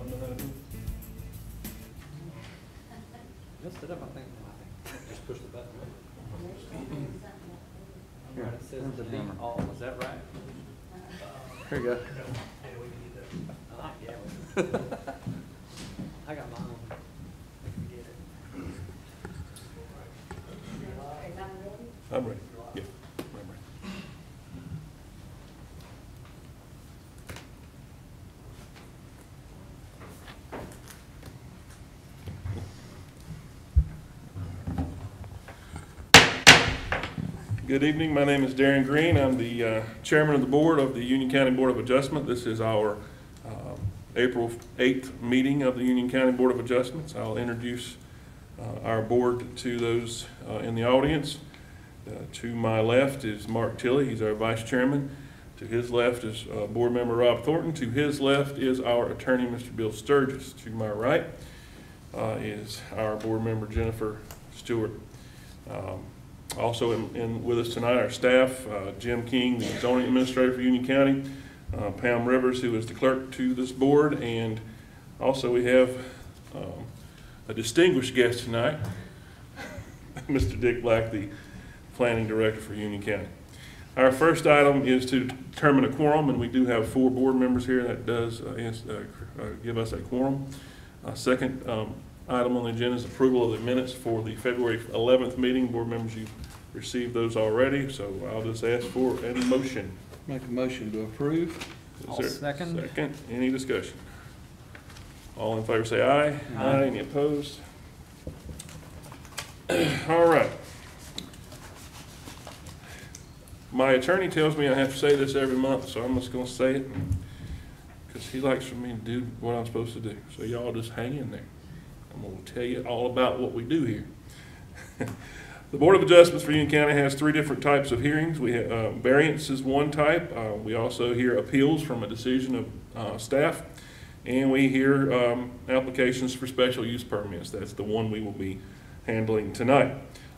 don't know how to do it. Just it up, I think. Just push the button. Right, it says delete all, is that right? Here you go. I like it. I got mine. Forget it. I'm ready. Yeah, I'm ready. Good evening. My name is Darren Green. I'm the chairman of the board of the Union County Board of Adjustment. This is our April 8th meeting of the Union County Board of Adjustments. I'll introduce our board to those in the audience. To my left is Mark Tilley. He's our vice chairman. To his left is board member Rob Thornton. To his left is our attorney, Mr. Bill Sturgis. To my right is our board member Jennifer Stewart. Also with us tonight, our staff, Jim King, the zoning administrator for Union County, Pam Rivers, who is the clerk to this board, and also we have a distinguished guest tonight, Mr. Dick Black, the planning director for Union County. Our first item is to determine a quorum, and we do have 4 board members here. That does give us a quorum. Second item on the agenda is approval of the minutes for the February 11th meeting. Board members, you've received those already, so I'll just ask for a motion. Make a motion to approve. I'll second. Second. Any discussion? All in favor say aye. Aye. Any opposed? All right. My attorney tells me I have to say this every month, so I'm just going to say it because he likes for me to do what I'm supposed to do. So y'all just hang in there. I'm going to tell you all about what we do here. The Board of Adjustments for Union County has 3 different types of hearings. We have variance is one type. We also hear appeals from a decision of staff, and we hear applications for special use permits. That's the one we will be handling tonight.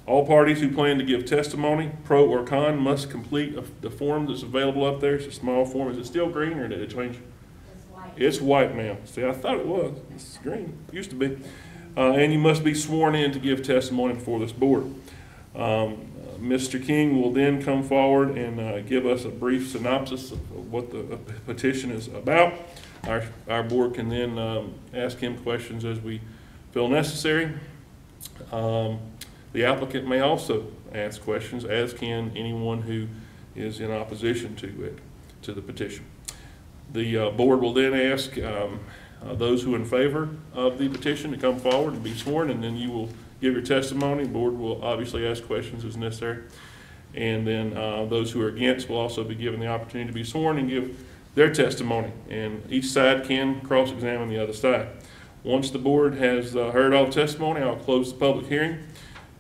All parties who plan to give testimony, pro or con, must complete the form that's available up there. It's a small form. Is it still green or did it change? It's white. It's white now. See, I thought it was. It's green. It used to be. And you must be sworn in to give testimony before this board. Mr. King will then come forward and give us a brief synopsis of what the petition is about. Our board can then ask him questions as we feel necessary. The applicant may also ask questions, as can anyone who is in opposition to the petition. The board will then ask those who are in favor of the petition to come forward and be sworn, and then you will give your testimony. The board will obviously ask questions as necessary. And then those who are against will also be given the opportunity to be sworn and give their testimony. And each side can cross-examine the other side. Once the board has heard all the testimony, I'll close the public hearing,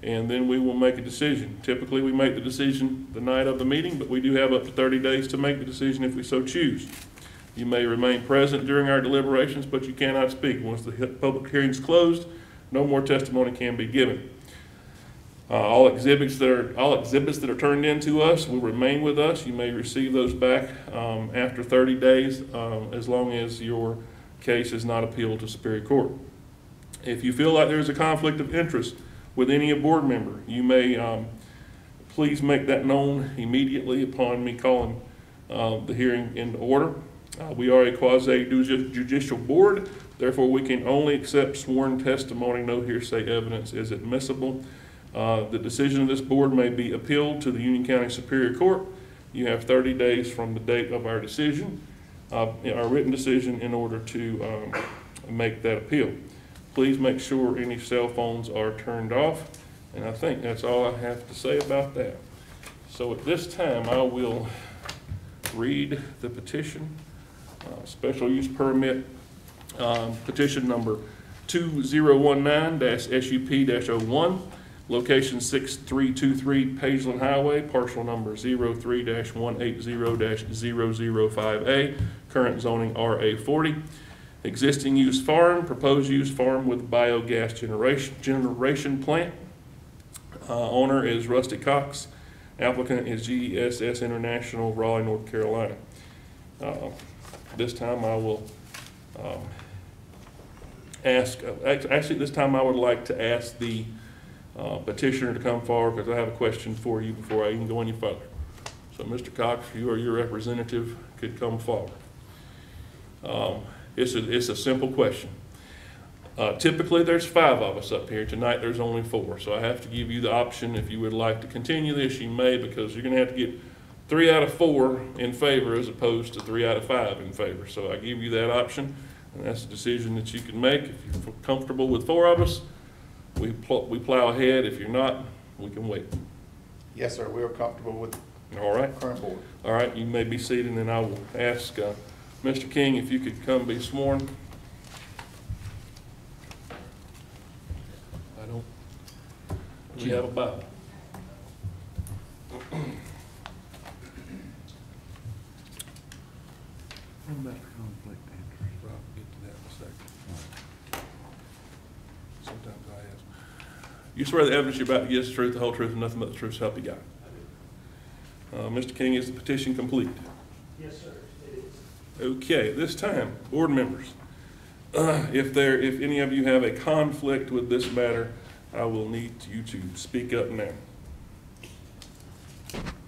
and then we will make a decision. Typically, we make the decision the night of the meeting, but we do have up to 30 days to make the decision if we so choose. You may remain present during our deliberations, but you cannot speak. Once the public hearing is closed, no more testimony can be given. All exhibits that are turned in to us will remain with us. You may receive those back after 30 days, as long as your case is not appealed to Superior Court. If you feel like there is a conflict of interest with any board member, you may please make that known immediately upon me calling the hearing into order. We are a quasi-judicial board, therefore we can only accept sworn testimony. No hearsay evidence is admissible. The decision of this board may be appealed to the Union County Superior Court. You have 30 days from the date of our decision, our written decision, in order to make that appeal. Please make sure any cell phones are turned off, and I think that's all I have to say about that. So at this time, I will read the petition. Special use permit, petition number 2019-SUP-01, location 6323 Pageland Highway, parcel number 03-180-005A, current zoning RA40. Existing use farm, proposed use farm with biogas generation plant. Owner is Rusty Cox. Applicant is GESS International, Raleigh, North Carolina. This time I will actually, this time I would like to ask the petitioner to come forward, because I have a question for you before I even go any further. So, Mr. Cox, you or your representative could come forward. It's a simple question. Typically, there's 5 of us up here. Tonight, there's only 4. So I have to give you the option, if you would like to continue this, you may, because you're going to have to get 3 out of 4 in favor as opposed to 3 out of 5 in favor. So I give you that option, and that's a decision that you can make. If you're comfortable with 4 of us, we plow ahead. If you're not, we can wait. Yes, sir, we are comfortable with All right? the current board. All right, you may be seated, and I will ask Mr. King if you could come be sworn. Do you have a Bible? What about conflict of interest? Well, I'll get to that in a second. Sometimes I ask. You swear the evidence you're about to get is the truth, the whole truth, and nothing but the truth, so help you God. Mr. King, is the petition complete? Yes, sir, it is. Okay, at this time, board members, if any of you have a conflict with this matter, I will need you to speak up now.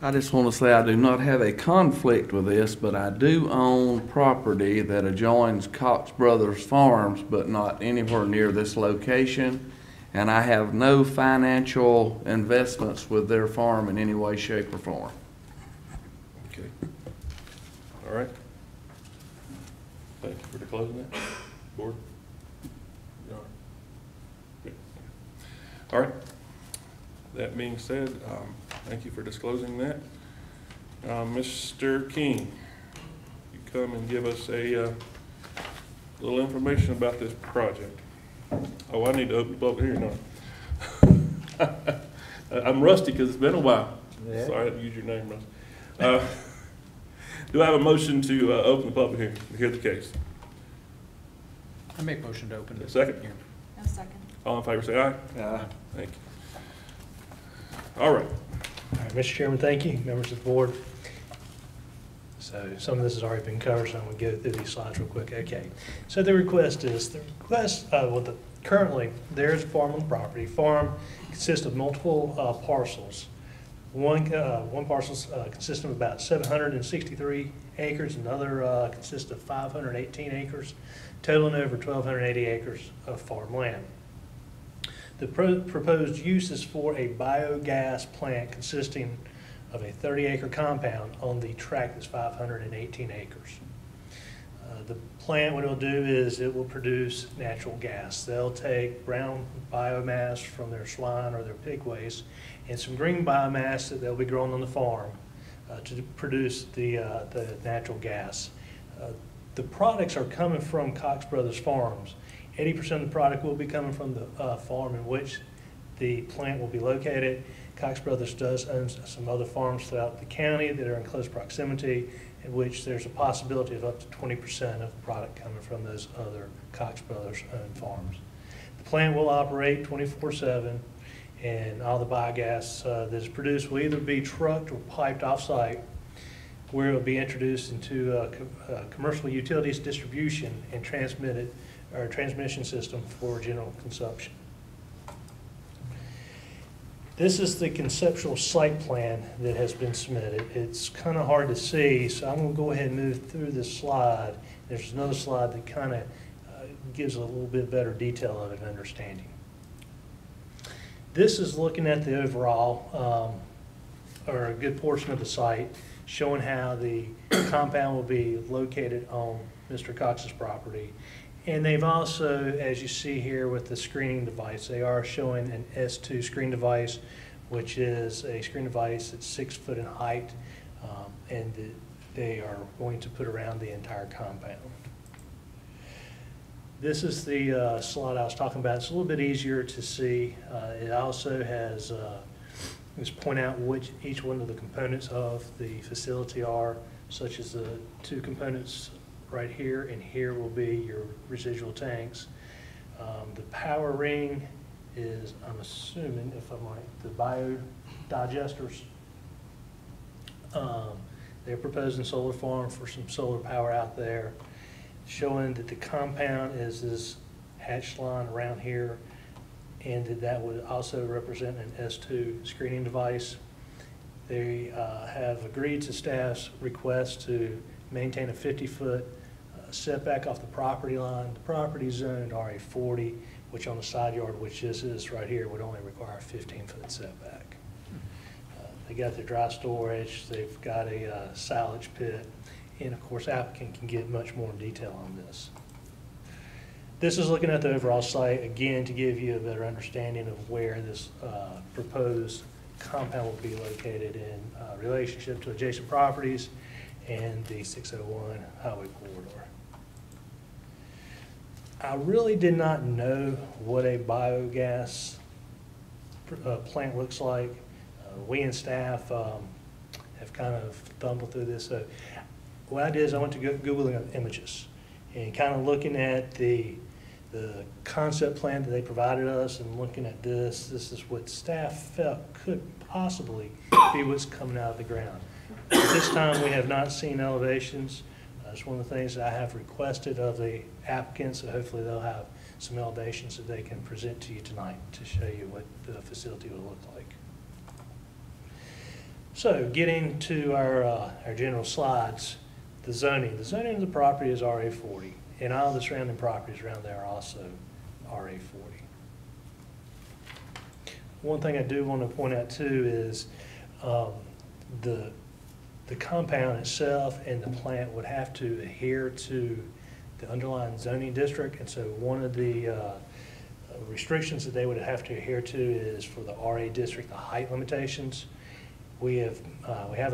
I just want to say I do not have a conflict with this, but I do own property that adjoins Cox Brothers Farms, but not anywhere near this location. And I have no financial investments with their farm in any way, shape, or form. Okay. All right. Thank you for disclosing that. Board? You all right? Good. All right. That being said, thank you for disclosing that. Mr. King, you come and give us a little information about this project. Oh, I need to open the public hearing now. I'm rusty because it's been a while. Yeah. Sorry to use your name, Rusty. Do I have a motion to open the public hearing to hear the case? I make motion to open A second? No second. All in favor, say aye. Aye. Thank you. All right. All right, Mr. Chairman, thank you, members of the board. So some of this has already been covered, so I'm going to go through these slides real quick. Okay, so currently there's a farm on the property. Farm consists of multiple parcels. One parcel consists of about 763 acres, another consists of 518 acres, totaling over 1,280 acres of farmland. The proposed use is for a biogas plant consisting of a 30-acre compound on the tract that's 518 acres. The plant, what it'll do is it will produce natural gas. They'll take brown biomass from their swine or their pig waste and some green biomass that they'll be growing on the farm to produce the natural gas. The products are coming from Cox Brothers Farms. 80% of the product will be coming from the farm in which the plant will be located. Cox Brothers does own some other farms throughout the county that are in close proximity, in which there's a possibility of up to 20% of the product coming from those other Cox Brothers owned farms. The plant will operate 24/7, and all the biogas that is produced will either be trucked or piped off-site, where it will be introduced into commercial utilities distribution and transmitted or transmission system for general consumption. This is the conceptual site plan that has been submitted. It's kind of hard to see, so I'm going to go ahead and move through this slide. There's another slide that kind of gives a little bit better detail of it and understanding. This is looking at the overall, or a good portion of the site, showing how the compound will be located on Mr. Cox's property. And they've also, as you see here with the screening device, they are showing an S2 screen device, which is a screen device that's 6 foot in height, and they are going to put around the entire compound. This is the slide I was talking about. It's a little bit easier to see. It also has, let's point out which each one of the components of the facility are, such as the 2 components right here, and here will be your residual tanks. The power ring is, I'm assuming, if I'm right, the biodigesters. They're proposing solar farm for some solar power out there, showing that the compound has hatch line around here, and that would also represent an S2 screening device. They have agreed to staff's request to maintain a 50-foot setback off the property line. The property zoned RA40, which on the side yard, which this is right here, would only require a 15-foot setback. They got their dry storage, they've got a silage pit, and of course applicant can get much more in detail on this. This is looking at the overall site, again, to give you a better understanding of where this proposed compound will be located in relationship to adjacent properties and the 601 highway corridor. I really did not know what a biogas plant looks like. We and staff have kind of stumbled through this. So what I did is I went to Google Images and kind of looking at the concept plan that they provided us and looking at this is what staff felt could possibly be what's coming out of the ground. At this time, we have not seen elevations. It's one of the things that I have requested of the applicants, so hopefully they'll have some elevations that they can present to you tonight to show you what the facility will look like. So getting to our general slides, the zoning. The zoning of the property is RA40, and all the surrounding properties around there are also RA40. One thing I do want to point out too is the compound itself and the plant would have to adhere to the underlying zoning district, and so one of the restrictions that they would have to adhere to is for the RA district, the height limitations. We have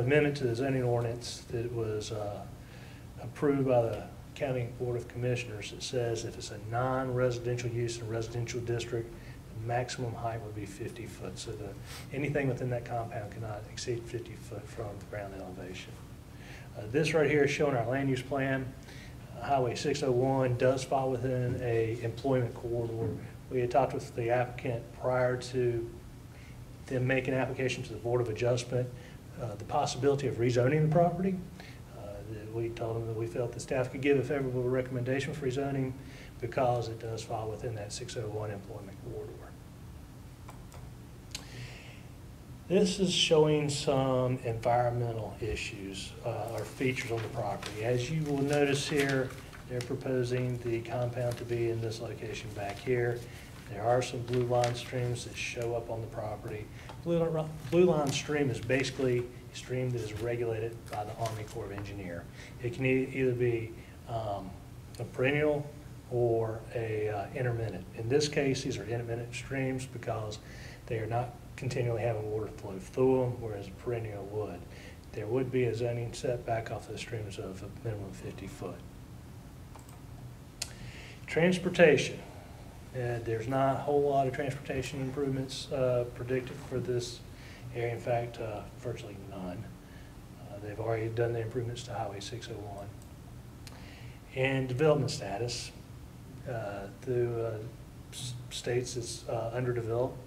amendment to the zoning ordinance that was approved by the County Board of Commissioners that says if it's a non-residential use in a residential district, the maximum height would be 50 foot. So anything within that compound cannot exceed 50 foot from the ground elevation. This right here is showing our land use plan. Highway 601 does fall within a employment corridor. We had talked with the applicant prior to them making an application to the Board of Adjustment, the possibility of rezoning the property. We told them that we felt the staff could give a favorable recommendation for rezoning because it does fall within that 601 employment corridor. This is showing some environmental issues or features on the property. As you will notice here, they're proposing the compound to be in this location back here. There are some blue line streams that show up on the property. Blue line stream is basically a stream that is regulated by the Army Corps of Engineers. It can either be a perennial or a intermittent. In this case, these are intermittent streams because they are not continually having water flow through them, whereas a perennial would. There would be a zoning setback off the streams of a minimum of 50 foot. Transportation. There's not a whole lot of transportation improvements predicted for this area. In fact, virtually none. They've already done the improvements to Highway 601. And development status through states it's underdeveloped,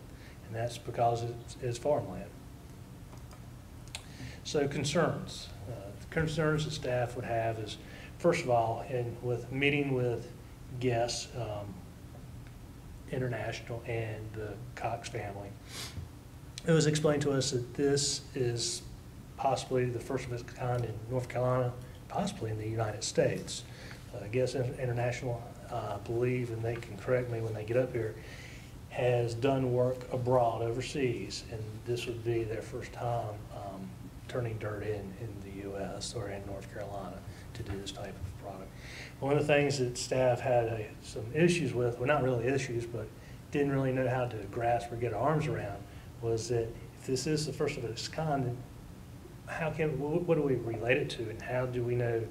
and that's because it's farmland. So concerns. The concerns that staff would have is, first of all, with meeting with guests, International and the Cox family, it was explained to us that this is possibly the first of its kind in North Carolina, possibly in the United States. I guess International, believe, and they can correct me when they get up here, has done work abroad, overseas, and this would be their first time turning dirt in the U.S. or in North Carolina to do this type of product. One of the things that staff had some issues with, well, not really issues, but didn't really know how to grasp or get our arms around, was that if this is the first of its kind, then what do we relate it to, and how do we know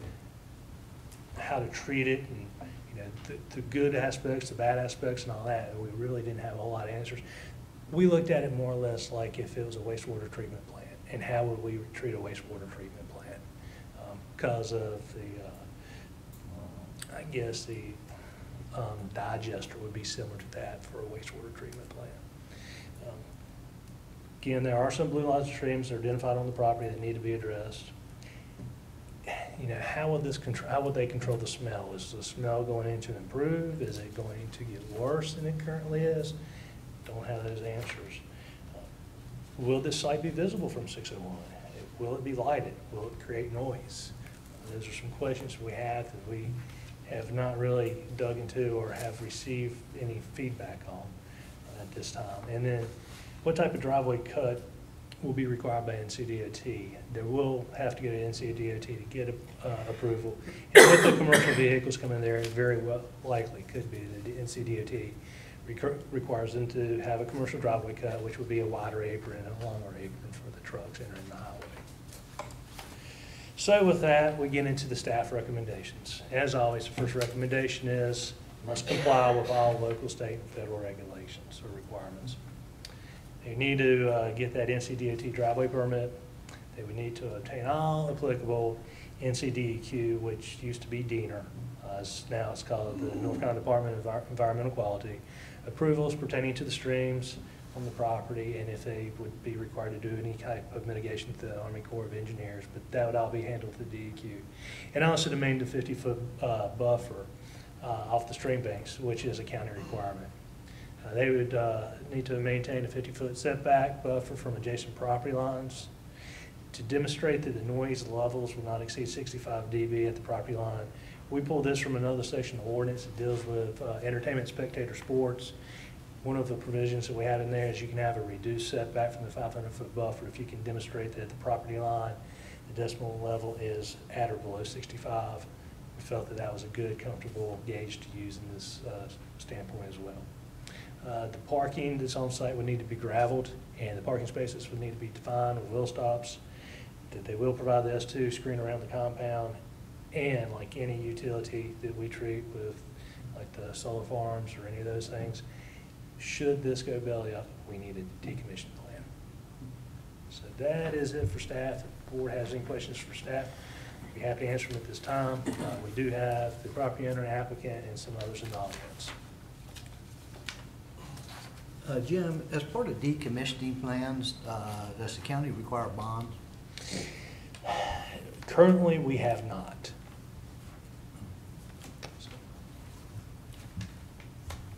how to treat it, and the good aspects, the bad aspects, and all that. And we really didn't have a whole lot of answers. We looked at it more or less like if it was a wastewater treatment plant, and how would we treat a wastewater treatment plant because of I guess the digester would be similar to that for a wastewater treatment plant. Again, there are some blue line streams that are identified on the property that need to be addressed. you know, how would they control the smell? Is the smell going to improve? Is it going to get worse than it currently is? Don't have those answers. Will this site be visible from 601? Will it be lighted? Will it create noise? Those are some questions we have that we have not really dug into or have received any feedback on at this time. And then what type of driveway cut will be required by Ncdot? There will have to go to Ncdot to get approval. And with the commercial vehicles coming there, it very well likely could be that the Ncdot requires them to have a commercial driveway cut, which would be a wider apron and a longer apron for the trucks entering the highway. So with that, we get into the staff recommendations. As always, the first recommendation is must comply with all local, state, and federal regulations or requirements. They need to get that Ncdot driveway permit. They would need to obtain all applicable NCDEQ, which used to be DENR. Now it's called the North Carolina Department of Environmental Quality. Approvals pertaining to the streams on the property, and if they would be required to do any type of mitigation through the Army Corps of Engineers, but that would all be handled through DEQ. And also to maintain the 50-foot buffer off the stream banks, which is a county requirement. They would need to maintain a 50-foot setback buffer from adjacent property lines. To demonstrate that the noise levels will not exceed 65 dB at the property line, we pulled this from another section of ordinance that deals with entertainment, spectator sports. One of the provisions that we have in there is you can have a reduced setback from the 500-foot buffer if you can demonstrate that at the property line, the decimal level is at or below 65. We felt that that was a good, comfortable gauge to use in this standpoint as well. The parking that's on site would need to be gravelled, and the parking spaces would need to be defined with wheel stops. That they will provide the S2 screen around the compound, and like any utility that we treat with, like the solar farms or any of those things, should this go belly up, we need a decommission plan. So that is it for staff. If the board has any questions for staff, I'd be happy to answer them at this time. We do have the property owner, applicant, and some others in the audience. Jim, as part of decommissioning plans, does the county require bonds? Currently, we have not.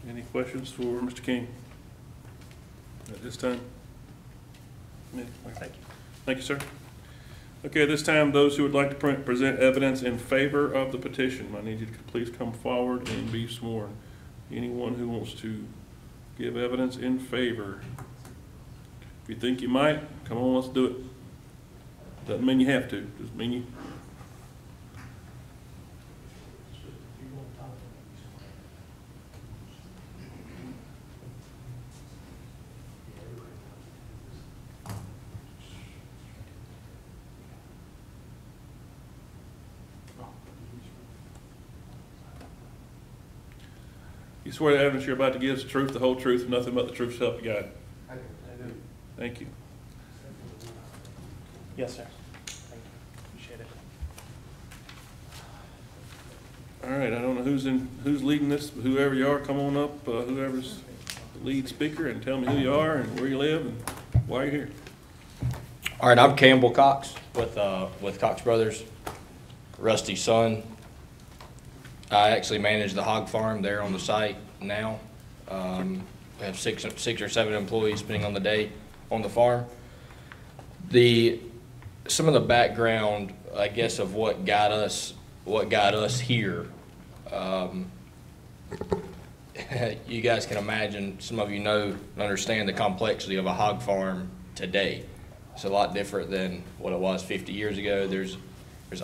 Any questions for Mr. King at this time? Thank you. Thank you, sir. Okay, at this time, those who would like to present evidence in favor of the petition, I need you to please come forward and be sworn. Anyone who wants to give evidence in favor. If you think you might, come on, let's do it. Doesn't mean you have to, just mean you. You swear the evidence you're about to give is the truth, the whole truth, and nothing but the truth, so help you God? I do. Thank you. Yes, sir. Thank you. Appreciate it. All right, I don't know who's leading this. Whoever you are, come on up. Whoever's the lead speaker, and tell me who you are and where you live and why you're here. All right, I'm Campbell Cox with Cox Brothers, Rusty's son. I actually manage the hog farm there on the site now. We have six or seven employees depending on the day on the farm. Some of the background, I guess, of what got us here. You guys can imagine, some of you know and understand the complexity of a hog farm today. It's a lot different than what it was 50 years ago. There's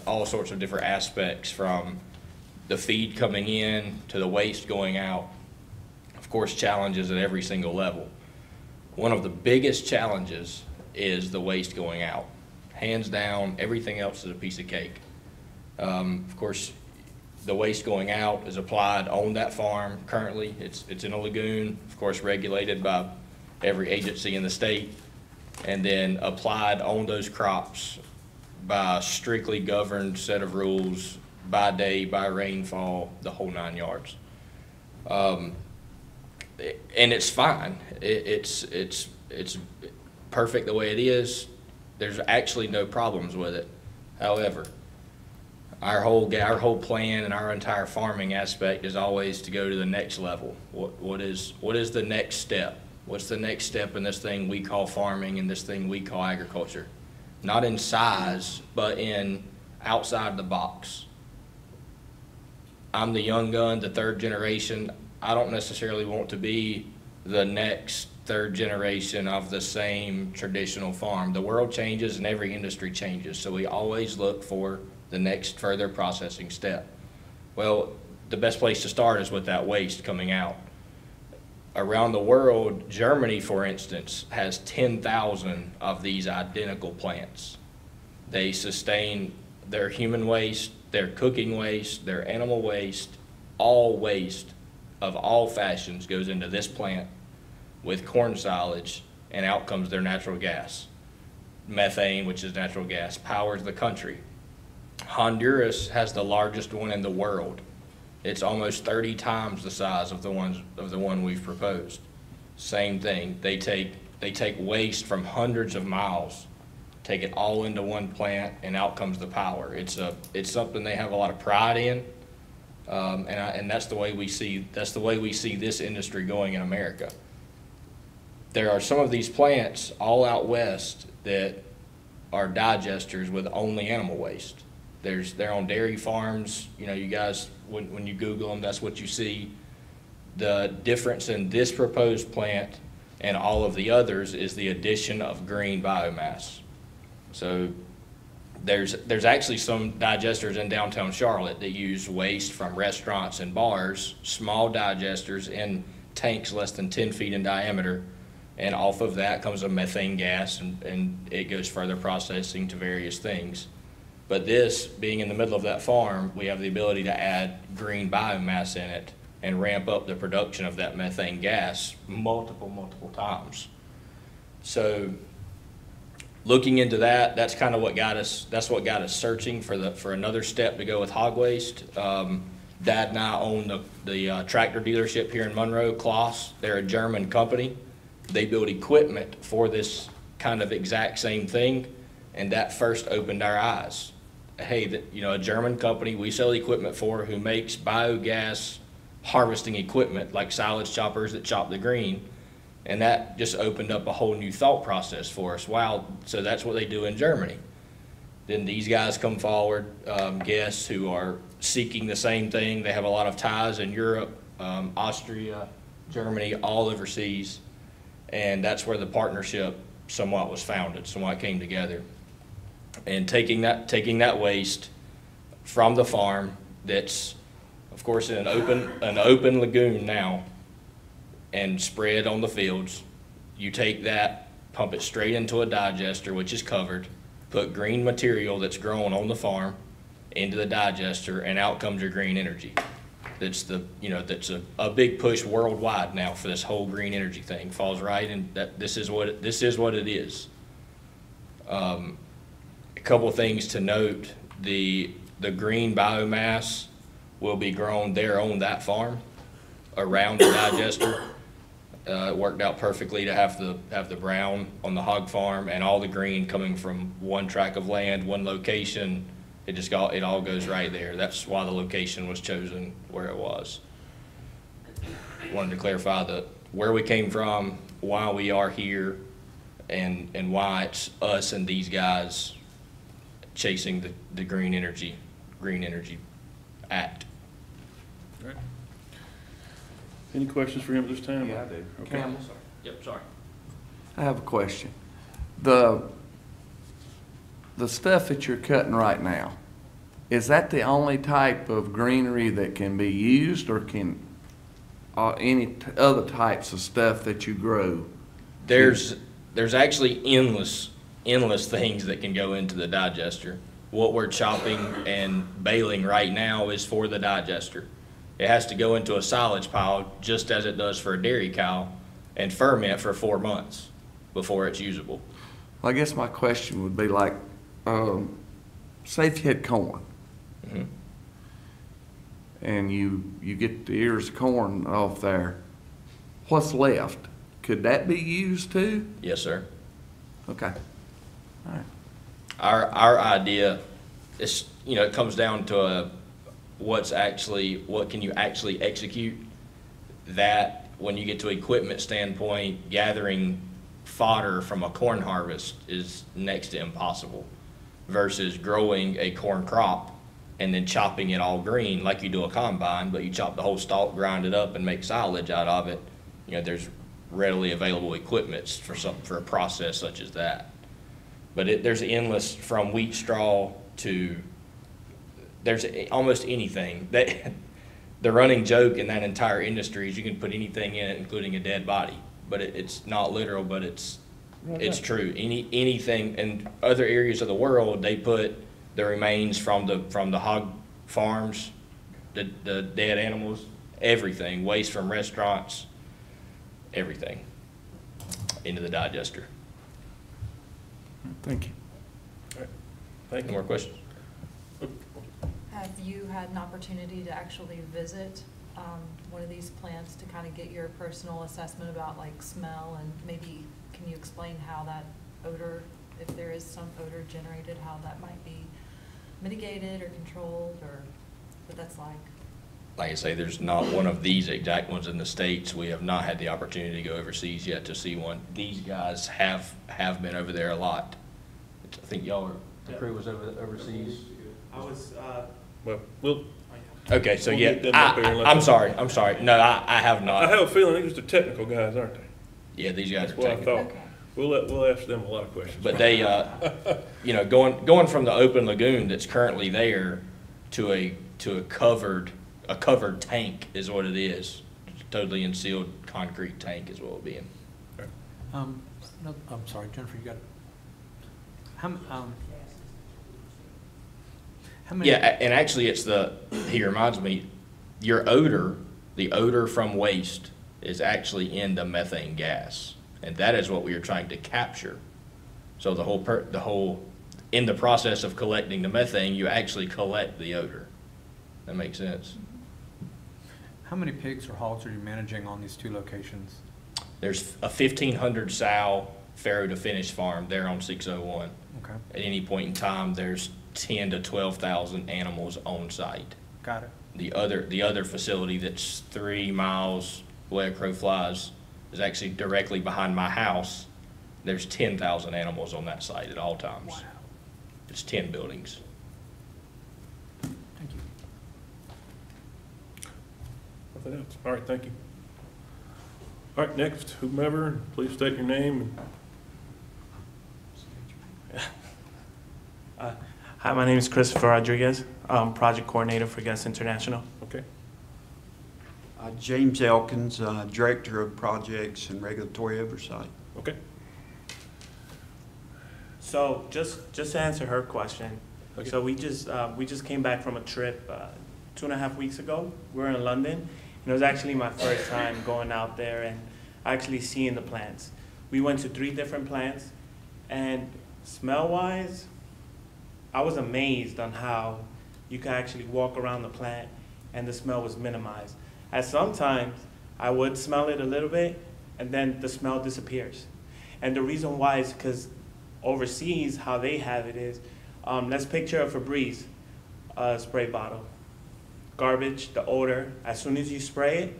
all sorts of different aspects, from the feed coming in to the waste going out. Of course, challenges at every single level. One of the biggest challenges is the waste going out. Hands down, everything else is a piece of cake. Of course, the waste going out is applied on that farm currently. It's in a lagoon, of course, regulated by every agency in the state, and then applied on those crops by a strictly governed set of rules, by day, by rainfall, the whole 9 yards. And it's fine. It's perfect the way it is. There's actually no problems with it. However, Our whole plan and our entire farming aspect is always to go to the next level. What is the next step? What's the next step in this thing we call farming and this thing we call agriculture? Not in size, but in outside the box. I'm the young gun, the third generation. I don't necessarily want to be the next third generation of the same traditional farm. The world changes and every industry changes, so we always look for the next further processing step. Well, the best place to start is with that waste coming out. Around the world, Germany, for instance, has 10,000 of these identical plants. They sustain their human waste, their cooking waste, their animal waste, all waste of all fashions goes into this plant with corn silage, and out comes their natural gas. Methane, which is natural gas, powers the country. Honduras has the largest one in the world. It's almost 30 times the size of the one we've proposed. Same thing. They take waste from hundreds of miles, take it all into one plant, and out comes the power. It's something they have a lot of pride in, and that's the way we see this industry going in America. There are some of these plants all out west that are digesters with only animal waste. They're on dairy farms. You know, you guys, when you Google them, that's what you see. The difference in this proposed plant and all of the others is the addition of green biomass. So there's actually some digesters in downtown Charlotte that use waste from restaurants and bars, small digesters in tanks less than 10 feet in diameter, and off of that comes a methane gas, and it goes further processing to various things. But this, being in the middle of that farm, we have the ability to add green biomass in it and ramp up the production of that methane gas multiple times. So looking into that, that's kind of what got us searching for another step to go with hog waste. Dad and I own the tractor dealership here in Monroe, Kloss. They're a German company. They build equipment for this kind of exact same thing, and that first opened our eyes. Hey, a German company we sell equipment for who makes biogas harvesting equipment like silage choppers that chop the green, and that just opened up a whole new thought process for us. Wow, so that's what they do in Germany. Then these guys come forward, guests who are seeking the same thing. They have a lot of ties in Europe, Austria, Germany, all overseas, and that's where the partnership somewhat was founded, somewhat came together. And taking that waste from the farm that's, of course, in an open lagoon now, and spread on the fields, you take that, pump it straight into a digester, which is covered, put green material that's grown on the farm into the digester, and out comes your green energy. That's a big push worldwide now for this whole green energy thing. Falls right in that. This is what it is. A couple of things to note: the green biomass will be grown there on that farm, around the digester. It worked out perfectly to have the brown on the hog farm and all the green coming from one tract of land, one location. It all goes right there. That's why the location was chosen where it was. Wanted to clarify where we came from, why we are here, and why it's us and these guys chasing the Green Energy Act. All right. Any questions for him at this time? Yeah, I do. Okay. Yep, sorry. I have a question. The stuff that you're cutting right now, is that the only type of greenery that can be used, or can any other types of stuff that you grow? There's actually endless things that can go into the digester. What we're chopping and baling right now is for the digester. It has to go into a silage pile just as it does for a dairy cow and ferment for 4 months before it's usable. Well, I guess my question would be like, say if you had corn, Mm-hmm. and you get the ears of corn off there, what's left? Could that be used too? Yes, sir. Okay. All right. Our idea it's, you know, it comes down to what can you actually execute. That when you get to equipment standpoint, gathering fodder from a corn harvest is next to impossible versus growing a corn crop and then chopping it all green like you do a combine, but you chop the whole stalk, grind it up, and make silage out of it. You know, there's readily available equipment for a process such as that. But there's endless, from wheat straw to there's almost anything. That the running joke in that entire industry is you can put anything in it, including a dead body. But it's not literal, but it's true. Anything in other areas of the world, they put the remains from the hog farms, the dead animals, everything, waste from restaurants, everything into the digester. Thank you. Thank Any you. more questions? Have you had an opportunity to actually visit one of these plants to kind of get your personal assessment about like smell, and maybe can you explain how that odor, if there is some odor generated, how that might be mitigated or controlled, or what that's like? Like I say, there's not one of these exact ones in the States. We have not had the opportunity to go overseas yet to see one. These guys have been over there a lot. I think the crew was overseas. I was, Well, we'll, Okay, so We'll yeah, get them up here and let I'm them- sorry. No, I have I not. have a feeling they're just the technical guys, aren't they? Yeah, these guys That's are what I taking. thought. Okay. We'll ask them a lot of questions. But they, you know, going from the open lagoon that's currently there to a covered tank is what it is. Totally unsealed concrete tank is what it'll be in. No, I'm sorry, Jennifer, you got it. How many? Yeah, and actually he reminds me, the odor from waste is actually in the methane gas. And that is what we are trying to capture. So in the process of collecting the methane, you actually collect the odor. That makes sense. How many pigs or hogs are you managing on these two locations? There's a 1,500 sow farrow to finish farm there on 601. Okay, At any point in time, there's 10 to 12,000 animals on site. got it. The other facility that's 3 miles away a crow flies is actually directly behind my house. There's 10,000 animals on that site at all times. Wow. It's 10 buildings. Thank you. Nothing else. All right, thank you. All right, next, whomever, please state your name. hi, my name is Christopher Rodriguez. I'm project coordinator for Guest International. Okay. James Elkins, Director of Projects and Regulatory Oversight. Okay. So just to answer her question, Okay. so we just came back from a trip 2.5 weeks ago. We were in London, and it was actually my first time going out there and actually seeing the plants. We went to 3 different plants, and smell-wise, I was amazed on how you could actually walk around the plant and the smell was minimized. As sometimes I would smell it a little bit, and then the smell disappears. And the reason why is because overseas, how they have it is, let's picture a Febreze spray bottle. Garbage, the odor, as soon as you spray it,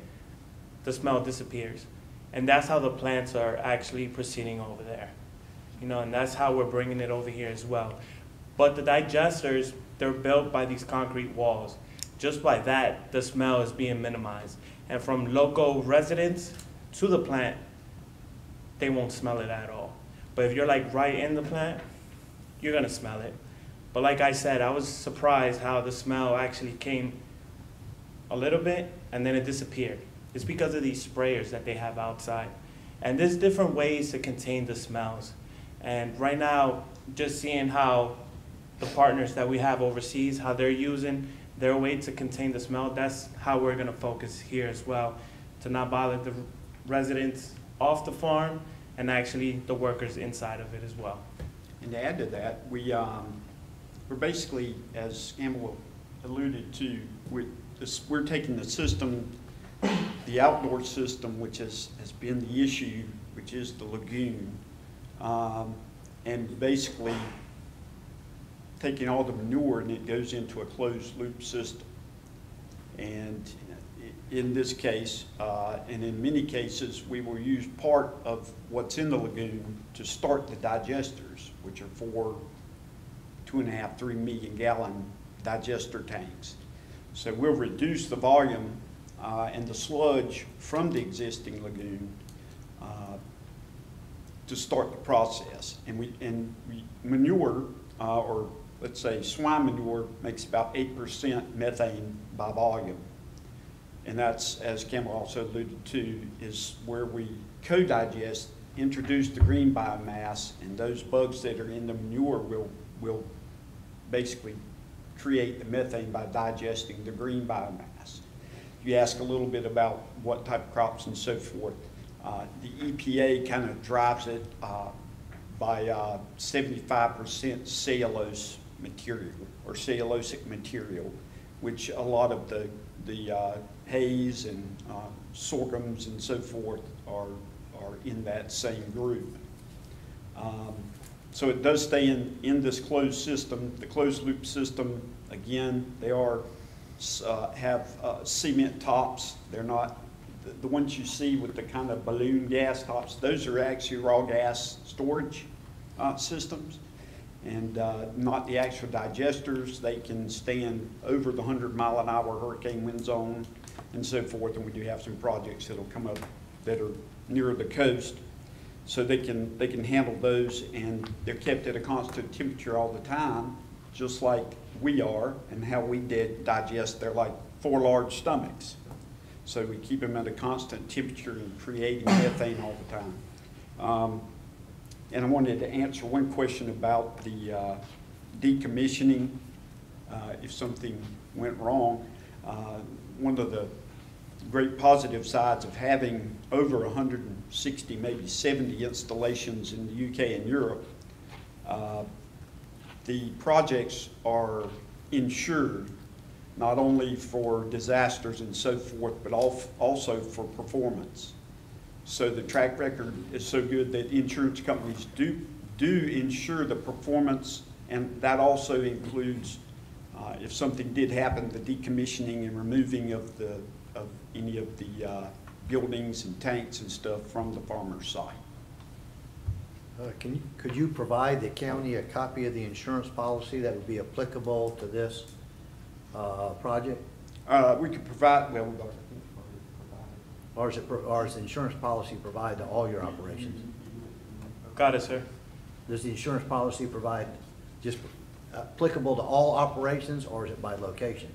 the smell disappears. And that's how the plants are actually proceeding over there. You know, and that's how we're bringing it over here as well. But the digesters, they're built by these concrete walls. Just by that, the smell is being minimized. And from local residents to the plant, they won't smell it at all. But if you're like right in the plant, you're gonna smell it. But like I said, I was surprised how the smell actually came a little bit and then it disappeared. It's because of these sprayers that they have outside. And there's different ways to contain the smells. And right now, just seeing how the partners that we have overseas, how they're using their way to contain the smell, that's how we're gonna focus here as well, to not bother the residents off the farm and actually the workers inside of it as well. And to add to that, we're basically, as Campbell alluded to, we're taking the system, the outdoor system, which has been the issue, which is the lagoon, and basically taking all the manure and it goes into a closed loop system. And in this case, and in many cases, we will use part of what's in the lagoon to start the digesters, which are 4, 2.5, 3 million gallon digester tanks. So we'll reduce the volume and the sludge from the existing lagoon to start the process. And manure, or let's say swine manure, makes about 8% methane by volume. And that's, as Campbell also alluded to, is where we co-digest, introduce the green biomass, and those bugs that are in the manure will basically create the methane by digesting the green biomass. You ask a little bit about what type of crops and so forth. The EPA kind of drives it by 75% cellulose material or cellulosic material, which a lot of the hays and sorghums and so forth are in that same group. So it does stay in this closed system. The closed loop system, again, they have cement tops. They're not the ones you see with the kind of balloon gas tops. Those are actually raw gas storage systems, and not the actual digesters. They can stand over the 100-mile-an-hour hurricane wind zone and so forth, and we do have some projects that'll come up that are near the coast, so they can handle those, and they're kept at a constant temperature all the time, just like we are, and how we did digest. They're like 4 large stomachs, so we keep them at a constant temperature and creating methane all the time. And I wanted to answer one question about the decommissioning if something went wrong. One of the great positive sides of having over 160, maybe 70 installations in the UK and Europe, the projects are insured not only for disasters and so forth, but also for performance. So the track record is so good that insurance companies do insure the performance, and that also includes if something did happen, the decommissioning and removing of any of the buildings and tanks and stuff from the farmer's site. Could you provide the county a copy of the insurance policy that would be applicable to this project? We could provide, well, Or is the insurance policy provide to all your operations? Got it, sir. Does the insurance policy provide just applicable to all operations, or is it by location?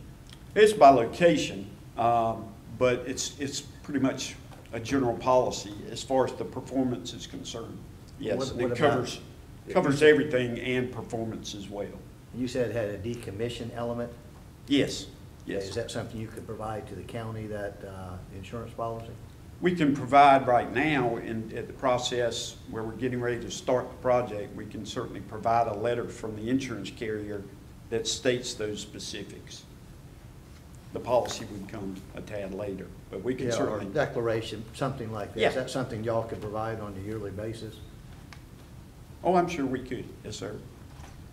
it's by location, but it's pretty much a general policy as far as the performance is concerned. Yes, and it covers everything and performance as well. You said it had a decommission element? Yes, yes. Is that something you could provide to the county, that insurance policy? We can provide right now at the process where we're getting ready to start the project, we can certainly provide a letter from the insurance carrier that states those specifics. The policy would come a tad later, but we can certainly. Or declaration, something like that. Yeah. Is that something y'all could provide on a yearly basis? Oh, I'm sure we could, yes, sir.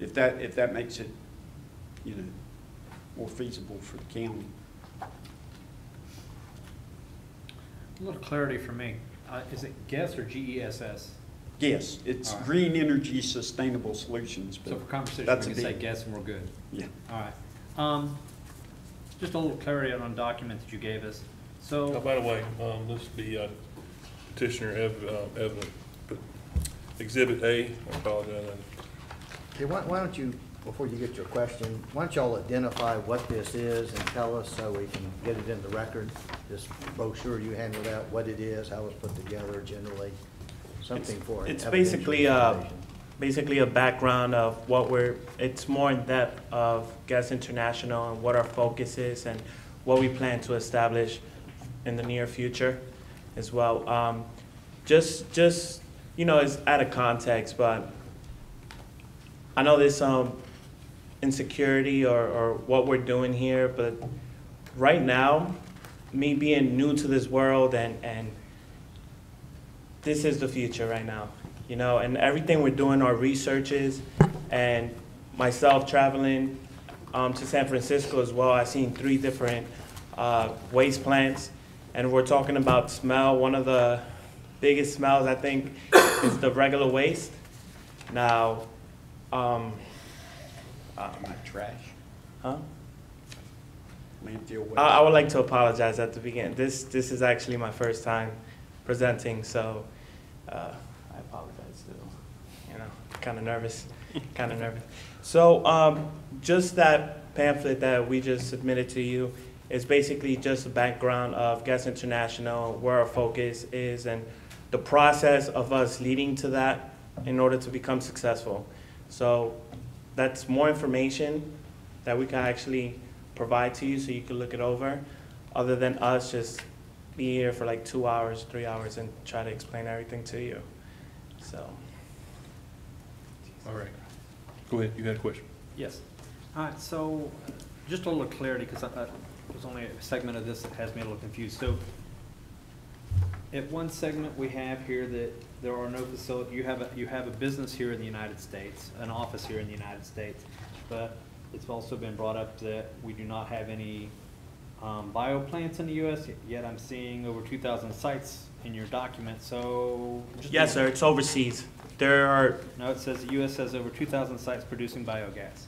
If that makes it, more feasible for the county. A little clarity for me. Is it GESS or GESS? Yes, it's All right. Green Energy Sustainable Solutions. So for conversation, that's we can a say big- GESS and we're good. Yeah. All right. Just a little clarity on a document that you gave us. Oh, So, by the way, this would be Petitioner Evidence, Exhibit A. I apologize. Okay, why don't you, before you get your question, why don't y'all identify what this is and tell us so we can get it in the record? This brochure you handed out, what it is, how it's put together generally, something for It's evidential information. basically a background of it's more in depth of Gas International and what our focus is and what we plan to establish in the near future as well. Just it's out of context, but I know there's some insecurity or what we're doing here, but right now, me being new to this world and this is the future right now, and everything we're doing, our researches, and myself traveling to San Francisco as well, I've seen 3 different waste plants. And we're talking about smell. One of the biggest smells, I think, is the regular waste. Now, Trash, huh? landfill waste. I would like to apologize at the beginning. This is actually my first time presenting, so I apologize too. You know, kind of nervous, kind of nervous. So just that pamphlet that we just submitted to you is basically just a background of Gas International, where our focus is, and the process of us leading to that in order to become successful. So that's more information that we can actually provide to you so you can look it over, other than us just be here for like 2 hours, 3 hours and try to explain everything to you. So. All right. Go ahead, you had a question. Yes. All right, so just a little clarity, because there's only a segment of this that has me a little confused. So at one segment, we have here that there are no facility, you have a business here in the United States, an office here in the United States, but it's also been brought up that we do not have any bio plants in the U.S., yet I'm seeing over 2,000 sites in your document, so. Yes, sir, it's overseas. There are. No, it says the U.S. has over 2,000 sites producing biogas.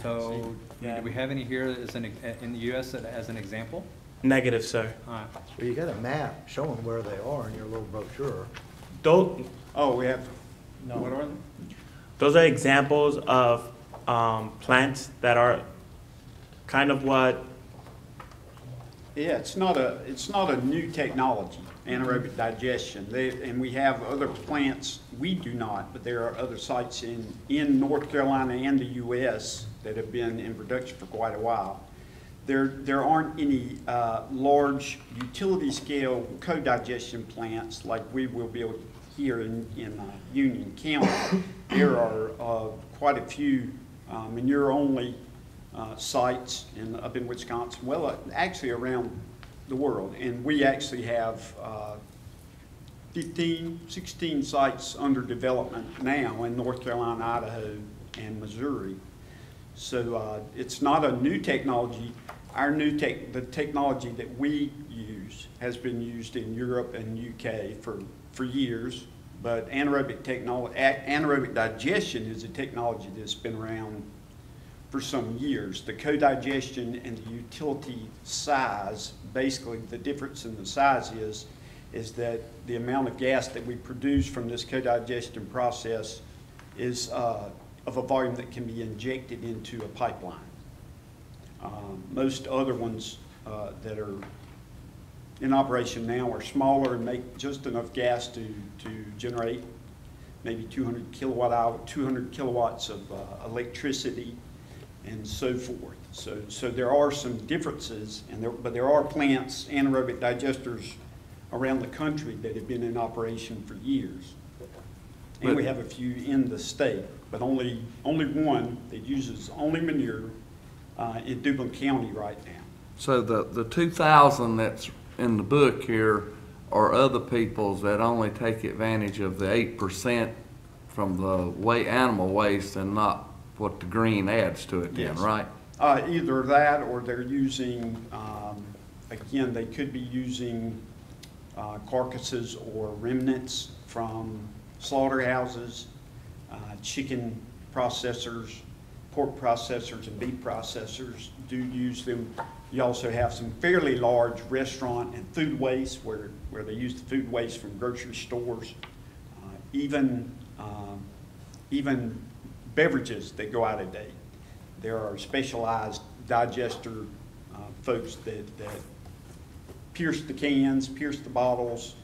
So, Yeah. do we have any here as in the U.S. as an example? Negative, sir. All right. Well, you got a map showing where they are in your little brochure. Those, Oh, we have, No. what are they? those are examples of plants that are kind of what. Yeah, it's not a new technology, anaerobic digestion. And we have other plants, we do not, but there are other sites in North Carolina and the U.S. that have been in production for quite a while. There aren't any large utility scale co-digestion plants like we will build here in Union County. There are quite a few manure-only sites up in Wisconsin, well, actually around the world. And we actually have 15, 16 sites under development now in North Carolina, Idaho, and Missouri. So it's not a new technology. The technology that we use has been used in Europe and UK for years, but anaerobic digestion is a technology that's been around for some years. The co-digestion and the utility size, basically the difference in the size is that the amount of gas that we produce from this co-digestion process is of a volume that can be injected into a pipeline. Most other ones that are in operation now are smaller and make just enough gas to generate maybe 200 kilowatts of electricity and so forth. So there are some differences, but there are plants, anaerobic digesters around the country that have been in operation for years. And we have a few in the state, but only one that uses only manure in Dublin County right now. So the 2,000 that's in the book here are other people's that only take advantage of the 8% from the animal waste and not what the green adds to it then, Yes. right? Either that or they're using, again, they could be using carcasses or remnants from slaughterhouses, chicken processors, pork processors and beef processors do use them. You also have some fairly large restaurant and food waste where they use the food waste from grocery stores, even beverages that go out of date. There are specialized digester folks that pierce the cans, pierce the bottles,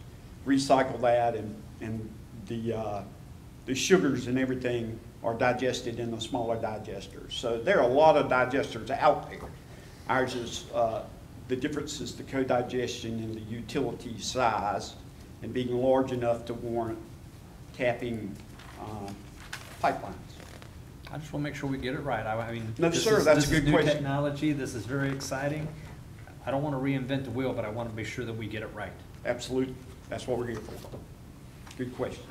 recycle that, and the sugars and everything are digested in the smaller digesters. So there are a lot of digesters out there. Ours is, the difference is the co-digestion and the utility size and being large enough to warrant tapping pipelines. I just want to make sure we get it right. I mean, No, sir, that's a good This question. is new technology. This is very exciting. I don't want to reinvent the wheel, but I want to be sure that we get it right. Absolutely. That's what we're here for. Good question.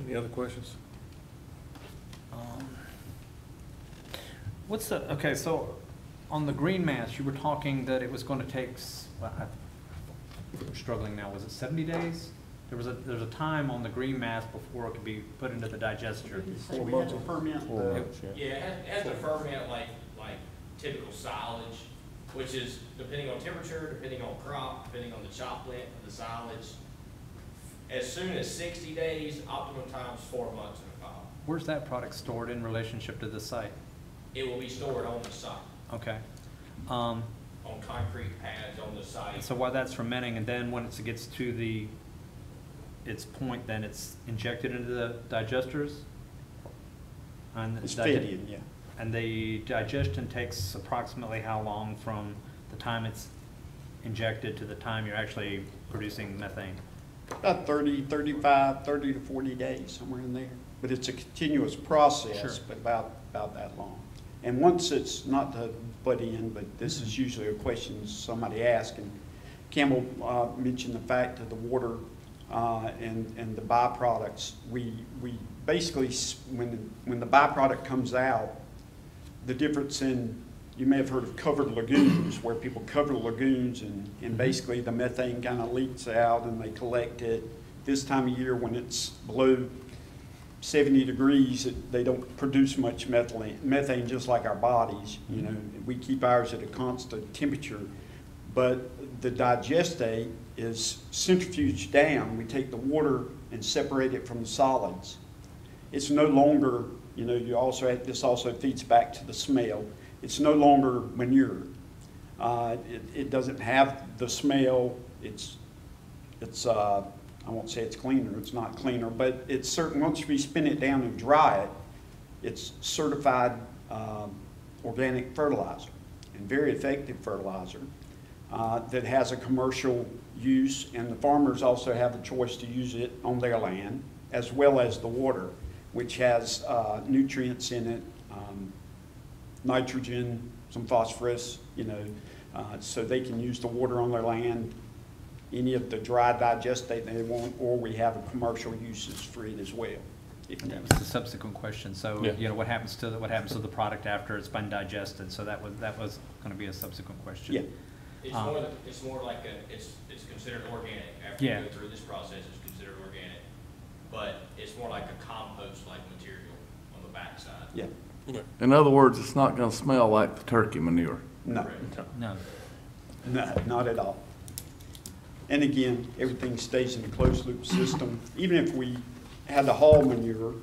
Any other questions? What's the, okay, so on the green mass, you were talking that it was going to take, well, we're struggling now, was it 70 days? There's a time on the green mass before it could be put into the digester. We had to ferment Yeah, it has to ferment like typical silage, which is depending on temperature, depending on crop, depending on the chop length of the silage. As soon as 60 days, optimum time's 4 months in a pile. Where's that product stored in relationship to the site? It will be stored on the site, Okay. on concrete pads on the site. So while that's fermenting, and then when it gets to its point, then it's injected into the digesters? And It's fed in, yeah. And the digestion takes approximately how long from the time it's injected to the time you're actually producing methane? About 30 to 40 days, somewhere in there. But it's a continuous process, Sure. but about that long. And once it's, not to butt in, but this is usually a question somebody asks, and Campbell mentioned the fact of the water and the byproducts. We basically, when the byproduct comes out, the difference in, you may have heard of covered lagoons, where people cover lagoons and basically the methane kind of leaks out and they collect it. This time of year when it's below 70 degrees, they don't produce much methane just like our bodies. You know, we keep ours at a constant temperature, but the digestate is centrifuged down. We take the water and separate it from the solids. It's no longer, you know, this also feeds back to the smell. It's no longer manure. It doesn't have the smell. It's I won't say it's cleaner, it's not cleaner, but it's certain, once we spin it down and dry it, it's certified organic fertilizer, and very effective fertilizer that has a commercial use, and the farmers also have the choice to use it on their land, as well as the water, which has nutrients in it, nitrogen, some phosphorus, you know, so they can use the water on their land, any of the dry digestate they want, or we have a commercial uses for it as well. That was the subsequent question. So, Yeah. you know, what happens to the product after it's been digested? So that was going to be a subsequent question. Yeah. It's more like it's considered organic. After Yeah. you go through this process, it's considered organic. But it's more like a compost-like material on the backside. Yeah. In other words, it's not gonna smell like the turkey manure. No. Correct. No. No, not at all. And again, everything stays in a closed loop system. Even if we had to haul manure,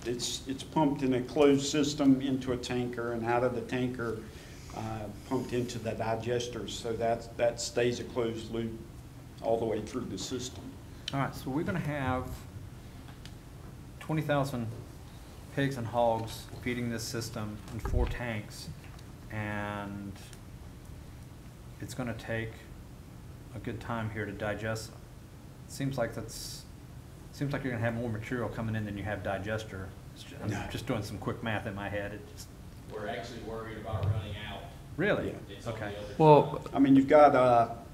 it's pumped in a closed system into a tanker, and out of the tanker pumped into the digesters. So that stays a closed loop all the way through the system. All right, so we're going to have 20,000 pigs and hogs feeding this system in 4 tanks, and it's going to take a good time here to digest. Seems like you're going to have more material coming in than you have digester. I'm just doing some quick math in my head. We're actually worried about running out. Really? Yeah. It's on the Okay. other Well, side. I mean, you've got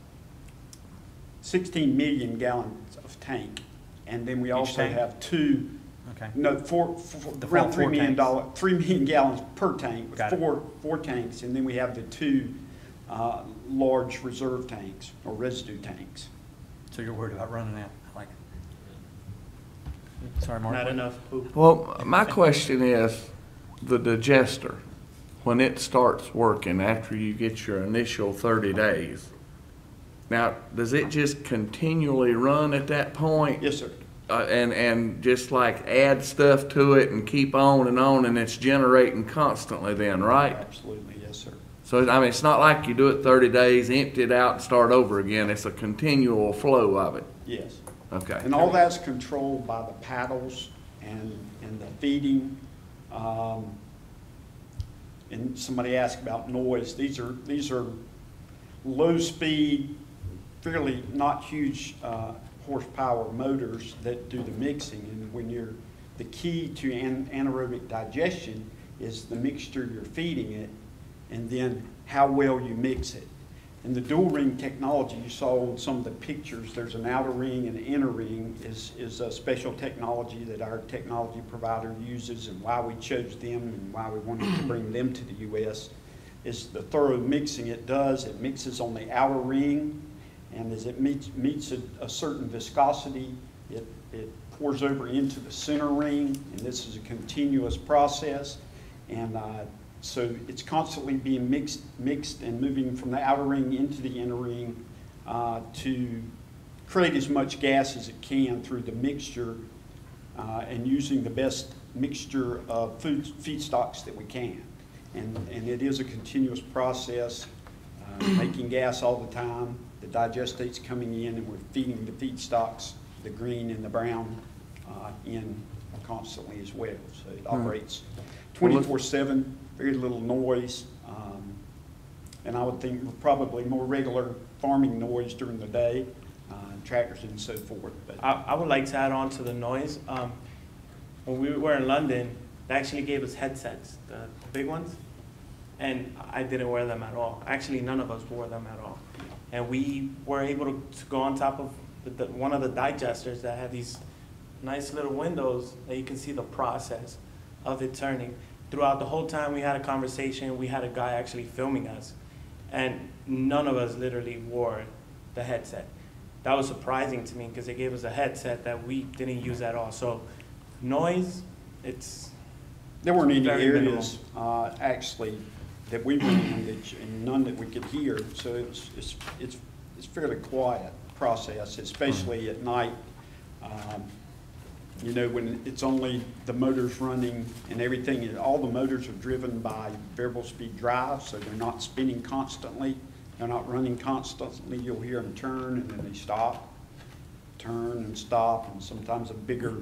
16 million gallons of tank, and then we also tank? have two. Okay. No, around four tanks. 3 million gallons per tank, with Got it. four tanks, and then we have the two large reserve tanks or residue tanks. So you're worried about running out. I like it. Sorry, Mark. Not enough poop. well, my question is, the digester, when it starts working after you get your initial 30 days, now, does it just continually run at that point? Yes, sir. And just like add stuff to it and keep on, and it's generating constantly then, right? Absolutely, yes, sir. So, I mean, it's not like you do it 30 days, empty it out, and start over again. It's a continual flow of it. Yes. Okay. And all that's controlled by the paddles and the feeding. And somebody asked about noise. These are low speed, fairly not huge horsepower motors that do the mixing. And when the key to anaerobic digestion is the mixture you're feeding it, and then how well you mix it. And the dual ring technology you saw on some of the pictures, there's an outer ring and an inner ring is a special technology that our technology provider uses, and why we chose them and why we wanted to bring them to the U.S. is the thorough mixing it does. It mixes on the outer ring, and as it meets a certain viscosity, it pours over into the center ring, and this is a continuous process. And so it's constantly being mixed and moving from the outer ring into the inner ring to create as much gas as it can through the mixture and using the best mixture of feedstocks that we can. And it is a continuous process, making gas all the time. The digestate's coming in, and we're feeding the feedstocks, the green and the brown, in constantly as well. So it operates 24/7, very little noise, and I would think probably more regular farming noise during the day, tractors and so forth. But I would like to add on to the noise. When we were in London, they actually gave us headsets, the big ones, and I didn't wear them at all. Actually, none of us wore them at all. And we were able to go on top of one of the digesters that had these nice little windows that you can see the process of it turning. Throughout the whole time we had a conversation, we had a guy actually filming us, and none of us literally wore the headset. That was surprising to me because they gave us a headset that we didn't use at all. So noise, there weren't any very areas actually that we went in, and none that we could hear. So it's fairly quiet process, especially at night. You know, when it's only the motors running and everything, and all the motors are driven by variable speed drives, so they're not spinning constantly. They're not running constantly. You'll hear them turn and then they stop, turn and stop, and sometimes a bigger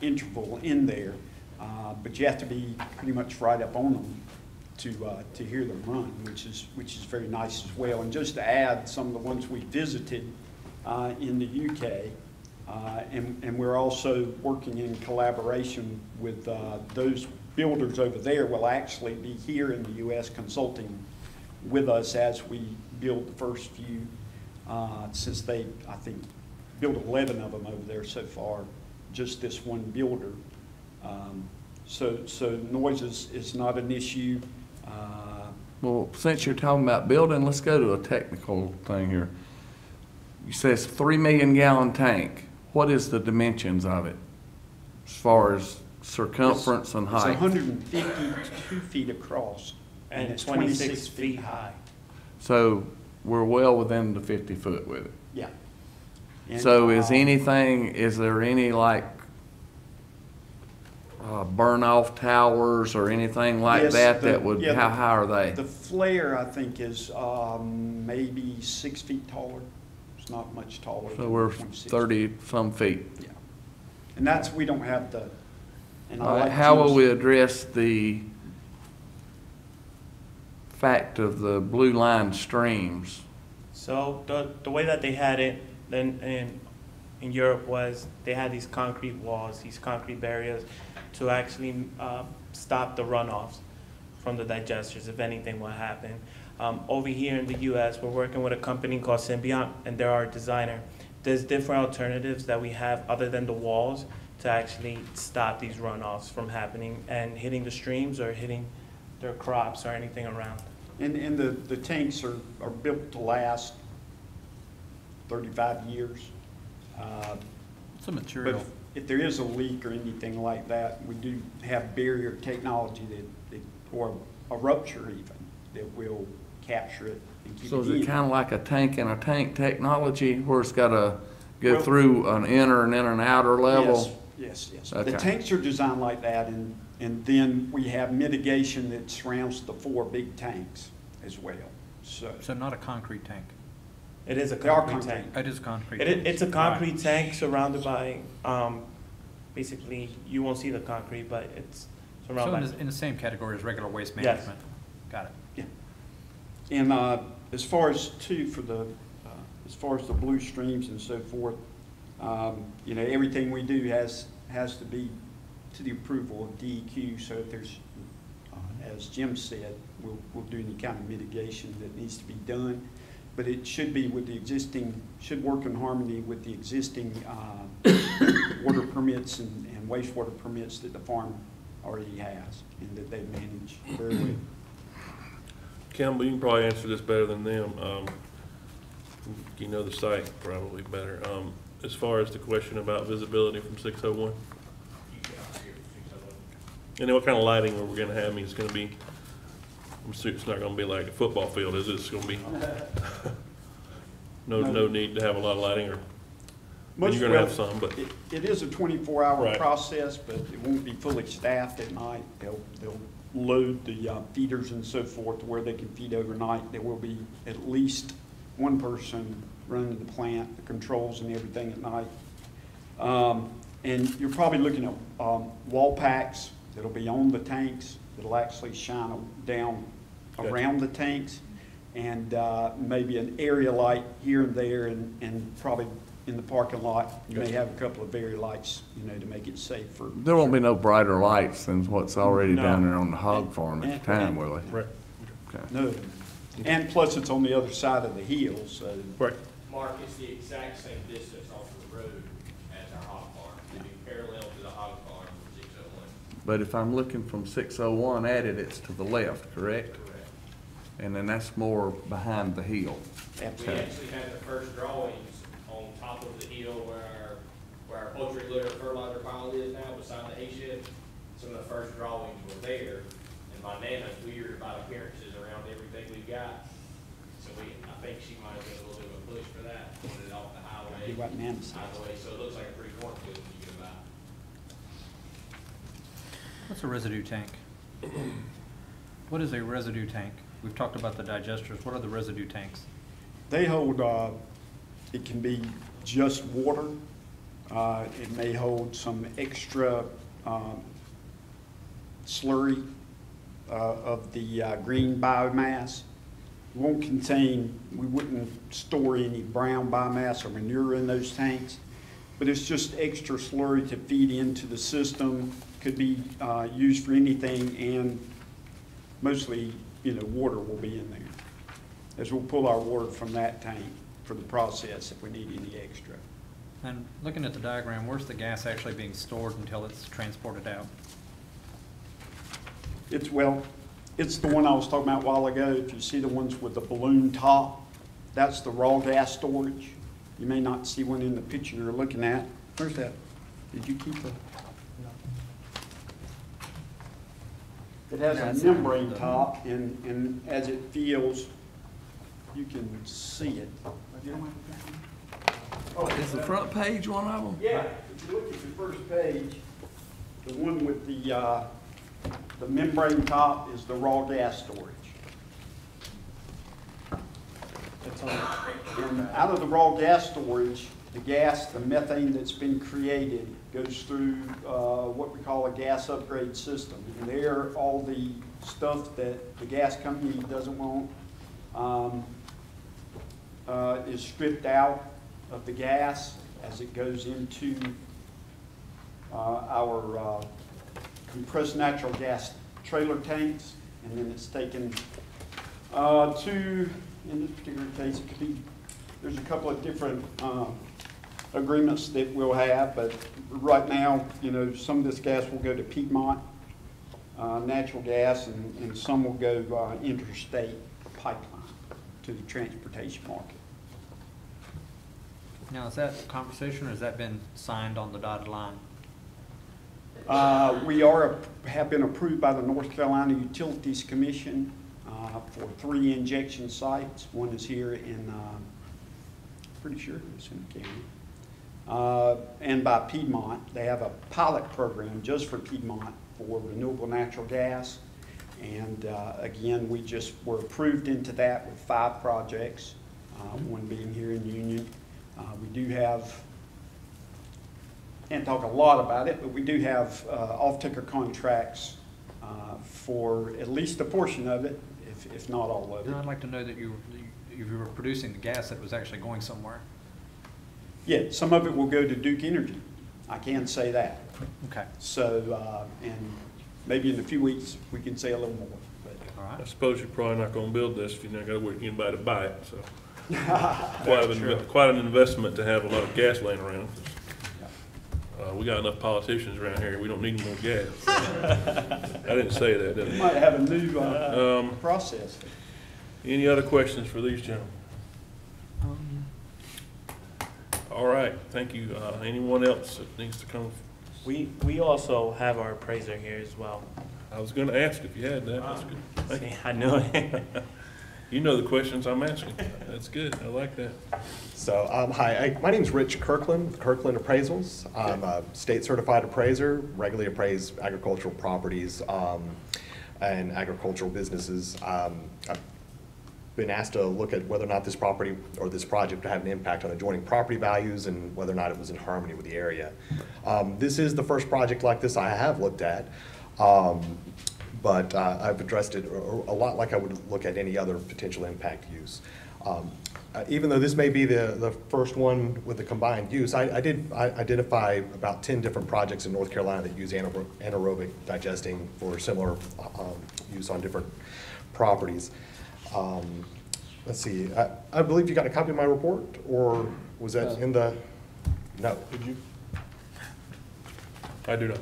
interval in there. But you have to be pretty much right up on them to hear them run, which is very nice as well. And just to add, some of the ones we visited in the UK, and we're also working in collaboration with those builders over there will actually be here in the U.S. consulting with us as we build the first few, since they, I think, built 11 of them over there so far, just this one builder. So noise is not an issue. Well, since you're talking about building, let's go to a technical thing here. You say it's a 3 million gallon tank. What is the dimensions of it as far as circumference and height? It's 152 feet across and it's 26 feet high. So we're well within the 50 foot with it. Yeah. And, So is there any like burn off towers or anything like Yes, that would, yeah, how high are they? The flare, I think, is maybe 6 feet taller. It's not much taller. So than we're 26. 30 some feet. Yeah. And that's, we don't have the, and I like How will Jim's- we address the fact of the blue line streams? So the way that they had it then in Europe was they had these concrete walls, these concrete barriers to actually stop the runoffs from the digesters if anything would happen. Over here in the U.S., we're working with a company called Ncdot, and they're our designer. There's different alternatives that we have other than the walls to actually stop these runoffs from happening and hitting the streams or hitting their crops or anything around. And the tanks are built to last 35 years. It's a material. But if there is a leak or anything like that, we do have barrier technology or a rupture even, that will capture it and keep So it is it in. kind of like a tank in a tank technology where it's got to go Well- through an inner and then an outer level? Yes. Okay. The tanks are designed like that, and then we have mitigation that surrounds the 4 big tanks as well. So So not a concrete tank. It is a They are concrete concrete. tank. It is concrete. It's a concrete tank surrounded by, basically, you won't see the concrete, but it's surrounded So by. in the same category as regular waste Yes. management? Got it. And as far as as far as the blue streams and so forth, you know, everything we do has to be to the approval of DEQ. So if there's, as Jim said, we'll do any kind of mitigation that needs to be done. but it should be with the existing, should work in harmony with the existing water permits and wastewater permits that the farm already has and that they manage very well. Campbell, you can probably answer this better than them. You know the site probably better. As far as the question about visibility from 601? And then what kind of lighting are we gonna have? I mean, it's gonna be, I'm assuming it's not gonna be like a football field, is it? It's gonna be, no need to have a lot of lighting, or, you're gonna have some, but. It is a 24-hour Right. process, but it won't be fully staffed at night. They'll load the feeders and so forth to where they can feed overnight. There will be at least one person running the plant, the controls and everything at night. And you're probably looking at wall packs that'll be on the tanks, that'll actually shine down Gotcha. around the tanks, and maybe an area light here and there, and probably in the parking lot, you may Gotcha. have a couple of area lights, you know, to make it safe for. There won't be no brighter lights than what's already No. down there on the hog farm at the time, And- will they? Right. Okay. No, and plus it's on the other side of the hill, so. Right. Mark, it's the exact same distance off the road as our hog farm. It'd be parallel to the hog farm from 601. But if I'm looking from 601 at it, it's to the left, correct? Correct. And then that's more behind the hill. We Absolutely. actually had the first drawings on top of the hill where our poultry litter fertilizer pile is now, beside the hay shed. Some of the first drawings were there, and my Nana's weird about appearances around everything we've got. So I think she might have been a little bit of a push for that, putting it off the highway, Be right Nana's. highway, so it looks like a pretty cornfield when you get about. What's a residue tank? What is a residue tank? We've talked about the digesters. What are the residue tanks? They hold, it can be just water. It may hold some extra slurry of the green biomass. It won't contain, we wouldn't store any brown biomass or manure in those tanks, but it's just extra slurry to feed into the system. Could be used for anything, and mostly, you know, water will be in there, as we'll pull our water from that tank for the process if we need any extra. And looking at the diagram, where's the gas actually being stored until it's transported out? It's, well, it's the one I was talking about a while ago. If you see the ones with the balloon top, that's the raw gas storage. You may not see one in the picture you're looking at. Where's that? Did you keep the? It has a membrane top, and as it fills, you can see it. Is the front page one of them? Yeah, if you look at the first page, the one with the membrane top is the raw gas storage. And out of the raw gas storage, the gas, the methane that's been created goes through what we call a gas upgrade system. And there, all the stuff that the gas company doesn't want is stripped out of the gas as it goes into our compressed natural gas trailer tanks, and then it's taken to, in this particular case, it could be, there's a couple of different agreements that we'll have, but right now, you know, some of this gas will go to Piedmont natural gas, and some will go interstate pipeline to the transportation market. Now, is that a conversation or has that been signed on the dotted line? We have been approved by the North Carolina Utilities Commission for 3 injection sites. One is here in, pretty sure it's in the county. And by Piedmont, they have a pilot program just for Piedmont for renewable natural gas. And again, we just were approved into that with 5 projects, one being here in Union. We do have, can't talk a lot about it, but we do have off-taker contracts for at least a portion of it, if not all of And it. I'd like to know that you were producing the gas that was actually going somewhere. Yeah, some of it will go to Duke Energy. I can say that. Okay, So, and maybe in a few weeks, we can say a little more. But all I right. suppose you're probably not gonna build this if you're not gonna work anybody to buy it, so. Quite an investment to have a lot of gas laying around. We got enough politicians around here, we don't need more gas. I didn't say that, did You I? might have a new process. Any other questions for these gentlemen? All right, thank you. Anyone else that needs to come? We also have our appraiser here as well. I was gonna ask if you had that. That's good. Thank you. See, I know it. You know the questions I'm asking. That's good. I like that. So, hi, my name's Rich Kirkland, with Kirkland Appraisals. I'm a state certified appraiser, regularly appraise agricultural properties and agricultural businesses. I've been asked to look at whether or not this property or this project would have an impact on adjoining property values and whether or not it was in harmony with the area. This is the first project like this I have looked at. But I've addressed it a lot like I would look at any other potential impact use. Even though this may be the first one with the combined use, I did identify about 10 different projects in North Carolina that use anaerobic digesting for similar use on different properties. Let's see, I believe you got a copy of my report, or was that in the, no? Did you? I do not.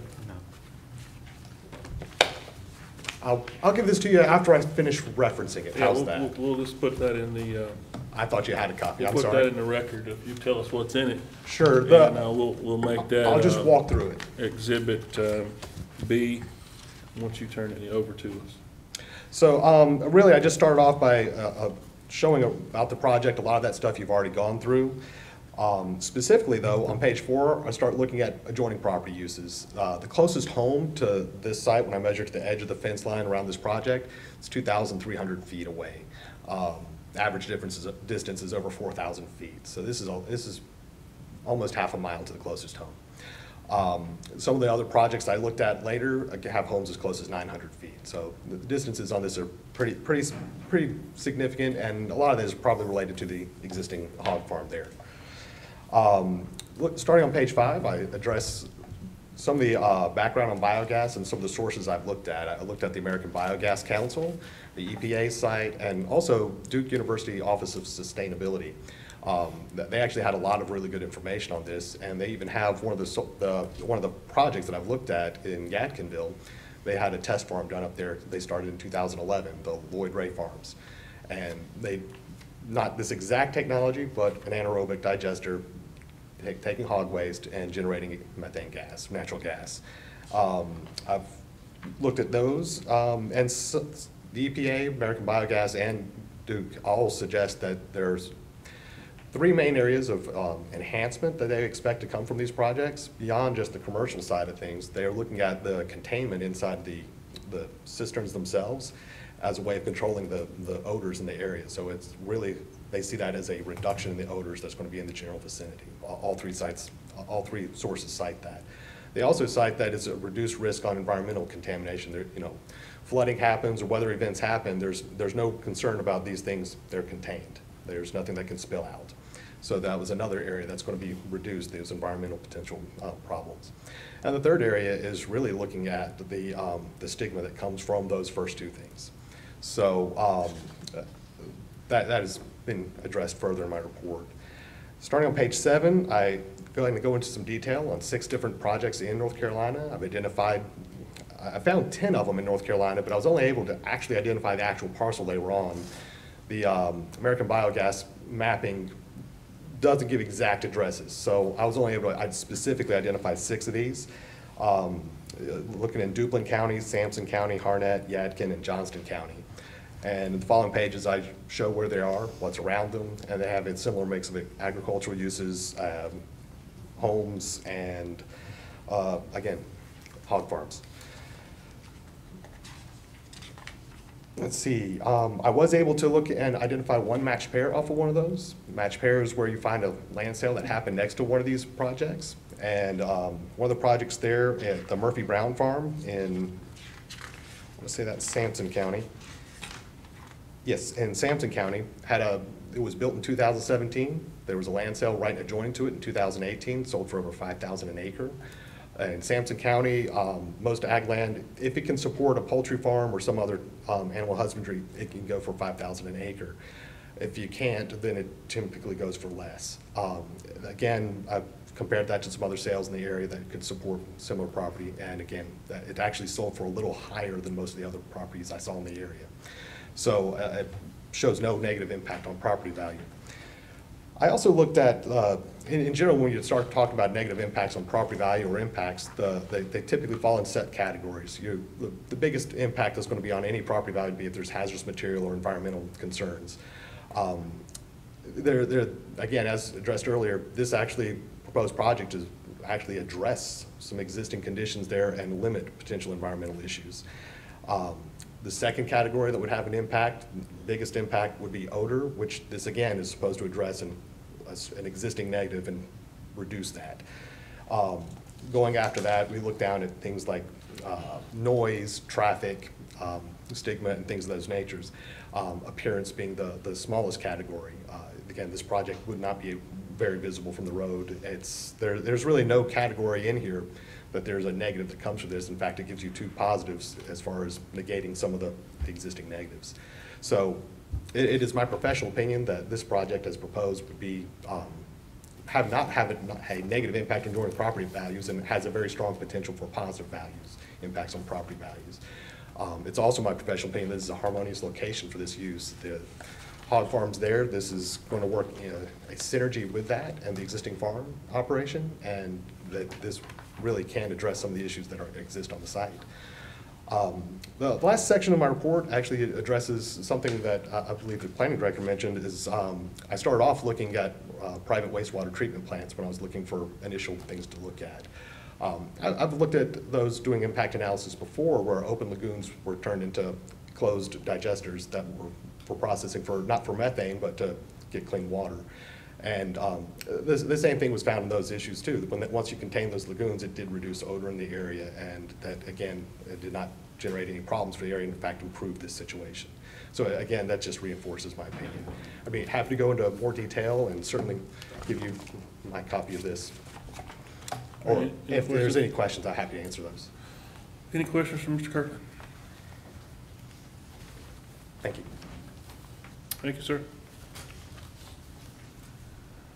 I'll give this to you after I finish referencing it. Yeah, How's that? we'll just put that in the, I thought you had a copy, we'll I'm put that sorry. in the record if you tell us what's in it. Sure. And we'll make that. I'll just walk through it. Exhibit B, once you turn it over to us. So really, I just started off by showing about the project. A lot of that stuff you've already gone through. Specifically though, on page 4, I start looking at adjoining property uses. The closest home to this site, when I measure to the edge of the fence line around this project, it's 2,300 feet away. Average distance is over 4,000 feet. So this is almost half a mile to the closest home. Some of the other projects I looked at later have homes as close as 900 feet. So the distances on this are pretty significant, and a lot of that is probably related to the existing hog farm there. Starting on page 5, I address some of the background on biogas and some of the sources I've looked at. I looked at the American Biogas Council, the EPA site, and also Duke University Office of Sustainability. They actually had a lot of really good information on this, and they even have one of the projects that I've looked at in Yadkinville. They had a test farm done up there. They started in 2011, the Lloyd Ray Farms, and they, not this exact technology, but an anaerobic digester taking hog waste and generating methane gas, natural gas. I've looked at those, and the EPA, American Biogas, and Duke all suggest that there's 3 main areas of enhancement that they expect to come from these projects. Beyond just the commercial side of things, they are looking at the containment inside the cisterns themselves as a way of controlling the odors in the area. So it's really, they see that as a reduction in the odors that's going to be in the general vicinity. All 3 sources cite that. They also cite that it's a reduced risk on environmental contamination. There, flooding happens or weather events happen, there's no concern about these things. They're contained. There's nothing that can spill out. So that was another area that's going to be reduced, those environmental potential problems. And the third area is really looking at the stigma that comes from those first 2 things. So that has been addressed further in my report. Starting on page 7, I'm going to go into some detail on 6 different projects in North Carolina. I found 10 of them in North Carolina, but I was only able to actually identify the actual parcel they were on. The American Biogas mapping doesn't give exact addresses, so I was only able to specifically identify 6 of these. Looking in Duplin County, Sampson County, Harnett, Yadkin, and Johnston County. And in the following pages, I show where they are, what's around them, and they have a similar mix of agricultural uses, homes, and again, hog farms. Let's see, I was able to look and identify 1 matched pair off of one of those. Matched pair is where you find a land sale that happened next to one of these projects. And one of the projects there at the Murphy Brown Farm in, let's say that's Sampson County. Yes, in Sampson County, it was built in 2017. There was a land sale right adjoining to it in 2018, sold for over $5,000 an acre. In Sampson County, most ag land, if it can support a poultry farm or some other animal husbandry, it can go for $5,000 an acre. If you can't, then it typically goes for less. Again, I've compared that to some other sales in the area that could support similar property, and again, it actually sold for a little higher than most of the other properties I saw in the area. So it shows no negative impact on property value. I also looked at, in general, when you start talking about negative impacts on property value or impacts, they typically fall in set categories. The biggest impact is going to be on any property value, be if there's hazardous material or environmental concerns. Again, as addressed earlier, this proposed project is actually address some existing conditions there and limit potential environmental issues. The second category that would have an impact, biggest impact, would be odor, which this again is supposed to address an existing negative and reduce that. Going after that, we look down at things like noise, traffic, stigma, and things of those natures. Appearance being the smallest category. Again, this project would not be very visible from the road. There's really no category in here that there's a negative that comes from this. In fact, it gives you two positives as far as negating some of the existing negatives. So it is my professional opinion that this project as proposed would be not have a negative impact on joint property values, and it has a very strong potential for positive values, impacts on property values. It's also my professional opinion that this is a harmonious location for this use. The hog farm's there. This is going to work in a synergy with that and the existing farm operation, and that this really can address some of the issues that exist on the site. The last section of my report actually addresses something that I believe the planning director mentioned. Is I started off looking at private wastewater treatment plants when I was looking for initial things to look at. I've looked at those doing impact analysis before, where open lagoons were turned into closed digesters that were for processing not for methane, but to get clean water. And the same thing was found in those issues too. Once you contain those lagoons, it did reduce odor in the area, and that again, it did not generate any problems for the area, and in fact improved this situation. So again, that just reinforces my opinion. I'd be happy to go into more detail and certainly give you my copy of this. Or if there's any questions, I'm happy to answer those. Any questions from Mr. Kirkland? Thank you. Thank you, sir.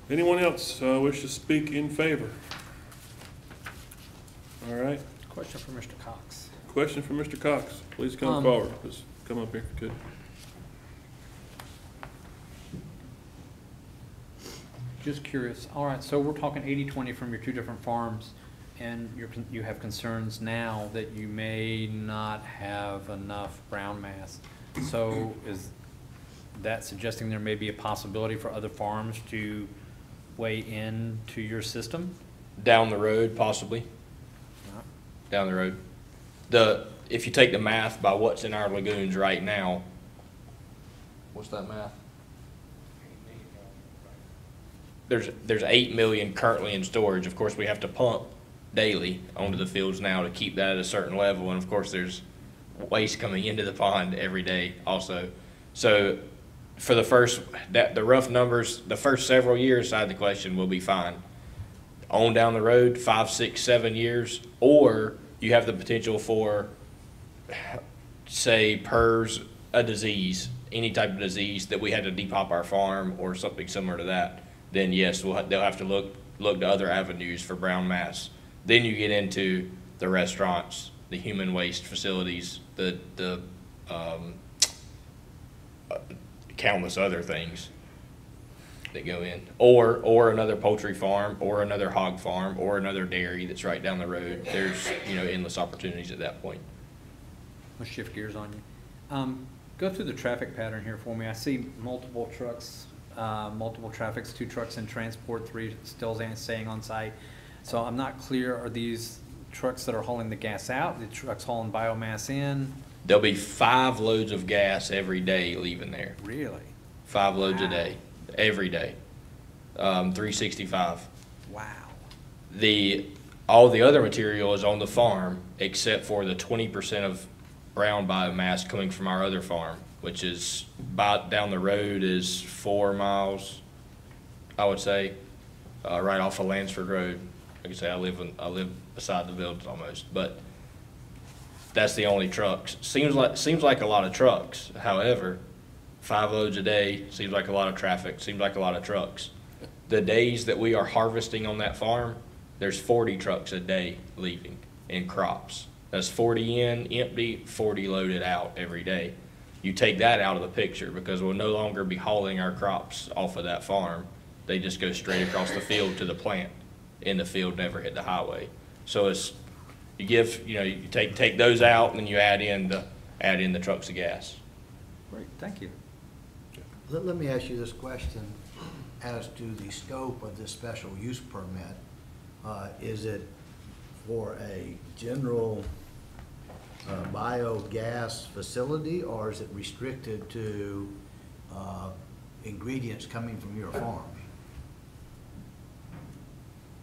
Anyone else wish to speak in favor? All right. Question for Mr. Cox. Question for Mr. Cox. Please come forward. Please come up here if you could. Just curious. All right, so we're talking 80-20 from your two different farms, and you have concerns now that you may not have enough brown mass. So is that suggesting there may be a possibility for other farms to weigh into your system? Down the road, possibly. Down the road. If you take the math by what's in our lagoons right now, what's that math? There's 8 million currently in storage. Of course, we have to pump daily onto the fields now to keep that at a certain level, and of course, there's waste coming into the pond every day also. So for the rough numbers, the first several years side of the question will be fine. On down the road, 5, 6, 7 years, or you have the potential for, say, PRRS, a disease, any type of disease that we had to depop our farm or something similar to that, then yes, they'll have to look to other avenues for brown mass. Then you get into the restaurants, the human waste facilities, the countless other things that go in, or another poultry farm, or another hog farm, or another dairy that's right down the road. There's endless opportunities at that point. Let's shift gears on you. Go through the traffic pattern here for me. I see multiple trucks, multiple traffics, 2 trucks in transport, 3 still staying on site. So I'm not clear, are these trucks that are hauling the gas out, the trucks hauling biomass in? There'll be 5 loads of gas every day leaving there. Really? 5 loads a day, every day, 365. Wow. All the other material is on the farm, except for the 20% of brown biomass coming from our other farm, which is about down the road is 4 miles, I would say, right off of Lansford Road. Like I say, I live beside the village almost, but that's the only trucks. Seems like a lot of trucks. However, 5 loads a day, seems like a lot of traffic, seems like a lot of trucks. The days that we are harvesting on that farm, there's 40 trucks a day leaving in crops. That's 40 in, empty, 40 loaded out every day. You take that out of the picture because we'll no longer be hauling our crops off of that farm. They just go straight across the field to the plant. In the field, never hit the highway. So it's, you give, you take those out and then you add in the trucks of gas. Great, thank you. Let me ask you this question as to the scope of this special use permit. Is it for a general biogas facility, or is it restricted to ingredients coming from your farm?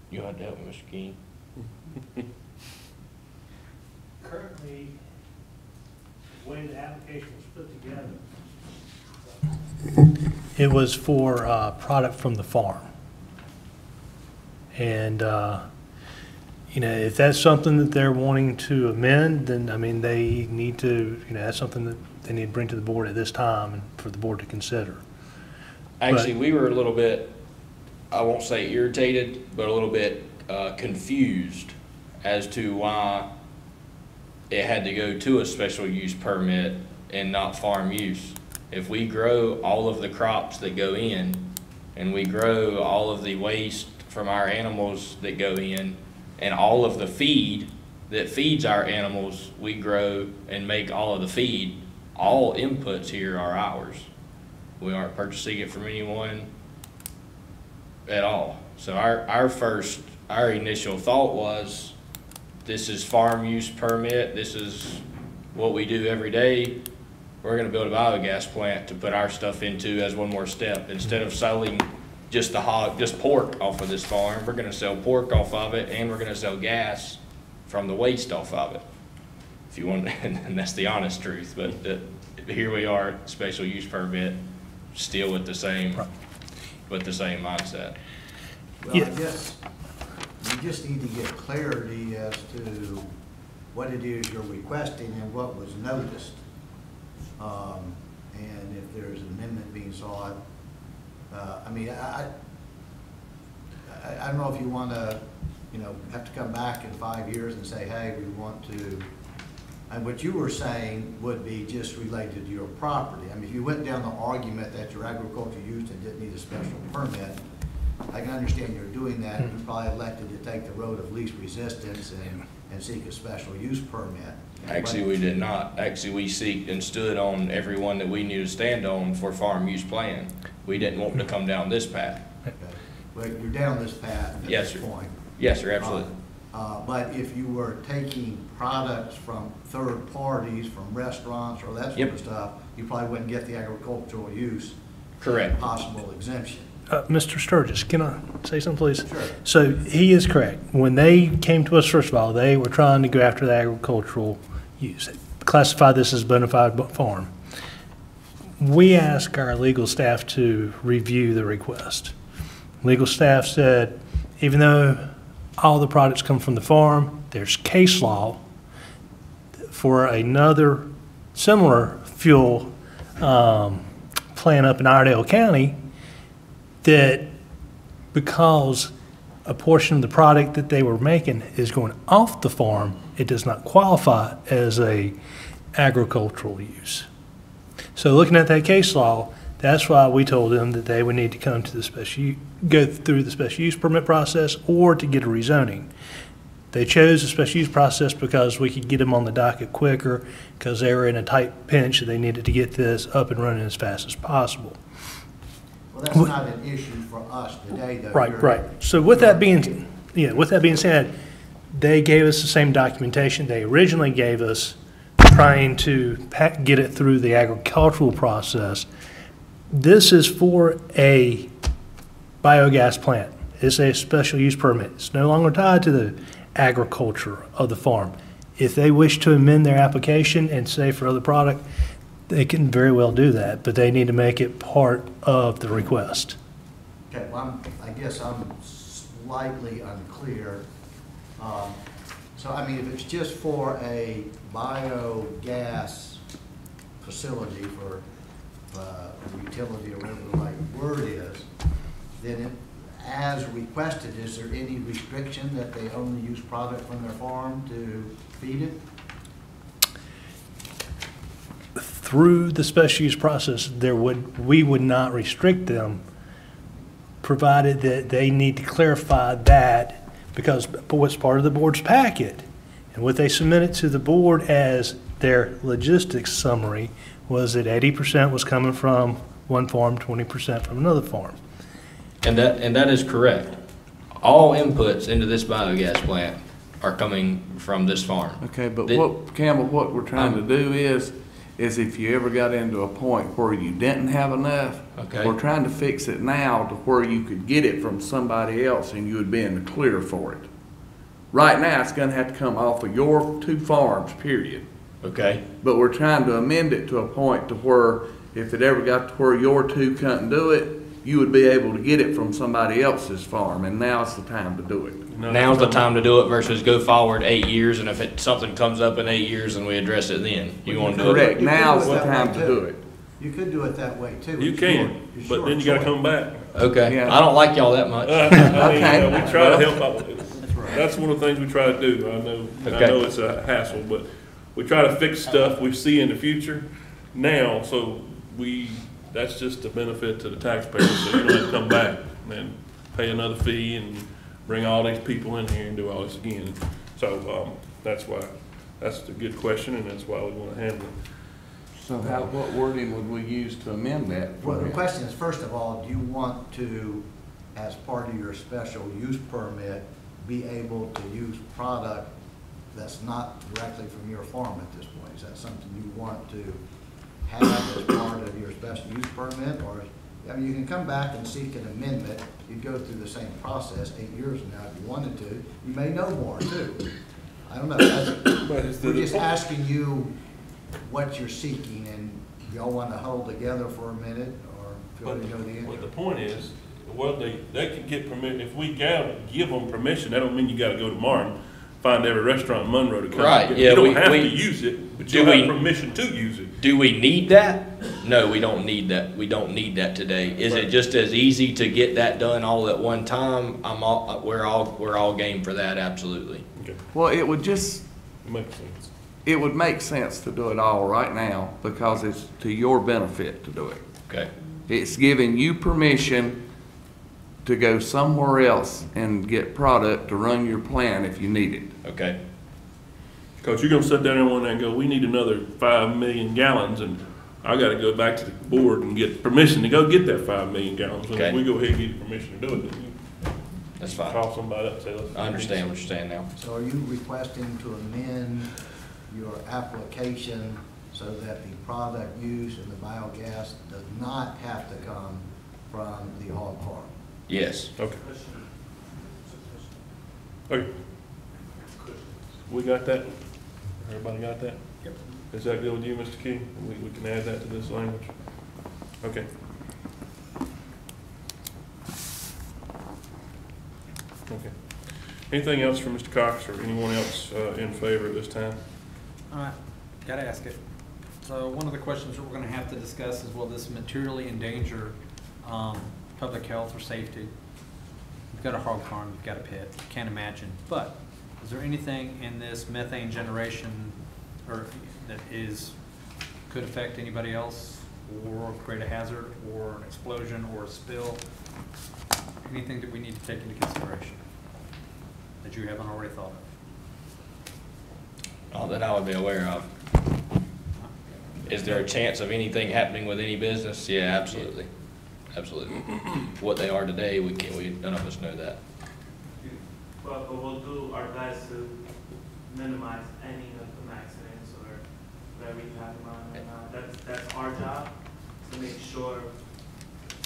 You had to help me, Mr. King. Currently, the way the application was put together, it was for product from the farm. And, if that's something that they're wanting to amend, then, they need to, that's something that they need to bring to the board at this time and for the board to consider. Actually, we were a little bit, I won't say irritated, but a little bit confused as to why it had to go to a special use permit and not farm use. If we grow all of the crops that go in, and we grow all of the waste from our animals that go in, and all of the feed that feeds our animals, we grow and make all of the feed, all inputs here are ours. We aren't purchasing it from anyone at all. So our initial thought was, this is farm use permit, this is what we do every day. We're gonna build a biogas plant to put our stuff into as one more step. Instead of selling just pork off of this farm, we're gonna sell pork off of it, and we're gonna sell gas from the waste off of it. If you want, and that's the honest truth, but here we are, special use permit, still with the same mindset. Well, I guess we just need to get clarity as to what it is you're requesting and what was noticed. And if there's an amendment being sought, I don't know if you want to, have to come back in 5 years and say, hey, we want to, and what you were saying would be just related to your property. If you went down the argument that your agriculture used and didn't need a special permit, I can understand you're doing that. You probably elected to take the road of least resistance and seek a special use permit. Actually, we did not. Actually, we seeked and stood on every one that we knew to stand on for farm use plan. We didn't want to come down this path. Okay. Well, you're down this path at Yes, this sir. point. Yes, sir, absolutely. But if you were taking products from third parties, from restaurants or that sort of stuff, you probably wouldn't get the agricultural use. Correct. Possible exemption. Mr. Sturgis, can I say something, please? Sure. So he is correct. When they came to us, first of all, they were trying to go after the agricultural use, classify this as bona fide farm. We asked our legal staff to review the request. Legal staff said, even though all the products come from the farm, there's case law for another similar fuel plant up in Iredell County that because a portion of the product that they were making is going off the farm, it does not qualify as a agricultural use. So looking at that case law, that's why we told them that they would need to come to the go through the special use permit process or to get a rezoning. They chose the special use process because we could get them on the docket quicker because they were in a tight pinch and they needed to get this up and running as fast as possible. Well, that's not an issue for us today, though. Right. So with that being said, they gave us the same documentation they originally gave us, trying to get it through the agricultural process. This is for a biogas plant. It's a special use permit. It's no longer tied to the agriculture of the farm. If they wish to amend their application and say for other product, they can very well do that, but they need to make it part of the request. Okay, well, I guess I'm slightly unclear. So, if it's just for a biogas facility for utility or whatever the right word is, then it, as requested, is there any restriction that they only use product from their farm to feed it? Through the special use process, we would not restrict them, provided that they need to clarify that, because what's part of the board's packet. And what they submitted to the board as their logistics summary was that 80% was coming from one farm, 20% from another farm. And that is correct. All inputs into this biogas plant are coming from this farm. Okay, but Campbell, what we're trying to do is if you ever got into a point where you didn't have enough, Okay. we're trying to fix it now to where you could get it from somebody else and you would be in the clear for it. Right now, it's gonna have to come off of your 2 farms, period. Okay? But we're trying to amend it to a point to where if it ever got to where your 2 couldn't do it, you would be able to get it from somebody else's farm, and now's the time to do it. Now's the time to do it versus go forward 8 years, and if something comes up in 8 years, then we address it then. You want to do it? Correct, You could now's do the it that time way, to too. do it. You could do it that way too. You can, but then you gotta come back. Okay. Yeah. I don't like y'all that much. I mean, Okay. we try to help out. That's one of the things we try to do. I Okay. know it's a hassle, but we try to fix stuff we see in the future now, so that's just a benefit to the taxpayers, so you don't have to come back and pay another fee and bring all these people in here and do all this again. So, that's a good question, and that's why we wanna handle it. So what wording would we use to amend that? Well, the question is, first of all, do you want to, as part of your special use permit, be able to use product that's not directly from your farm at this point? Is that something you want to have as part of your special use permit? Or, I mean, you can come back and seek an amendment. You'd go through the same process 8 years from now if you wanted to. You may know more too. I don't know. We're just asking you what you're seeking, and y'all want to hold together for a minute, or feel you know the answer? But the point is, well, they can get permission. If we give them permission, that don't mean you gotta go tomorrow and find every restaurant in Monroe to come. Right, Get it. yeah, You don't we- have we- to use it, but do you have we- permission to use it. Do we need that? No, we don't need that. We don't need that today. Is it just as easy to get that done all at one time? We're all game for that, absolutely. Okay, Well, it would just, it makes sense. it would make sense to do it all right now because it's to your benefit to do it. Okay. It's giving you permission to go somewhere else and get product to run your plant if you need it. Okay. Coach, you're gonna sit down there one day and go, we need another 5 million gallons, and I gotta go back to the board and get permission to go get that 5 million gallons. And if Okay. we go ahead and get you permission to do it, then you That's fine. call somebody up and say, let's. I understand what you're saying now. So are you requesting to amend your application so that the product used in the biogas does not have to come from the hog farm? Yes. Okay. Okay. We got that? Everybody got that? Yep. Is that good with you, Mr. King? We can add that to this language? Okay. Okay. Anything else from Mr. Cox or anyone else in favor at this time? All right, gotta ask it. So one of the questions that we're gonna have to discuss is, will this materially endanger public health or safety? You've got a hog farm, you've got a pit, can't imagine. But is there anything in this methane generation or that could affect anybody else or create a hazard or an explosion or a spill? Anything that we need to take into consideration that you haven't already thought of? All that I would be aware of. Is there a chance of anything happening with any business? Yeah, absolutely. Absolutely. What they are today, none of us know that. But we'll do our best to minimize any of the accidents or whatever you have in mind. That's our job, to make sure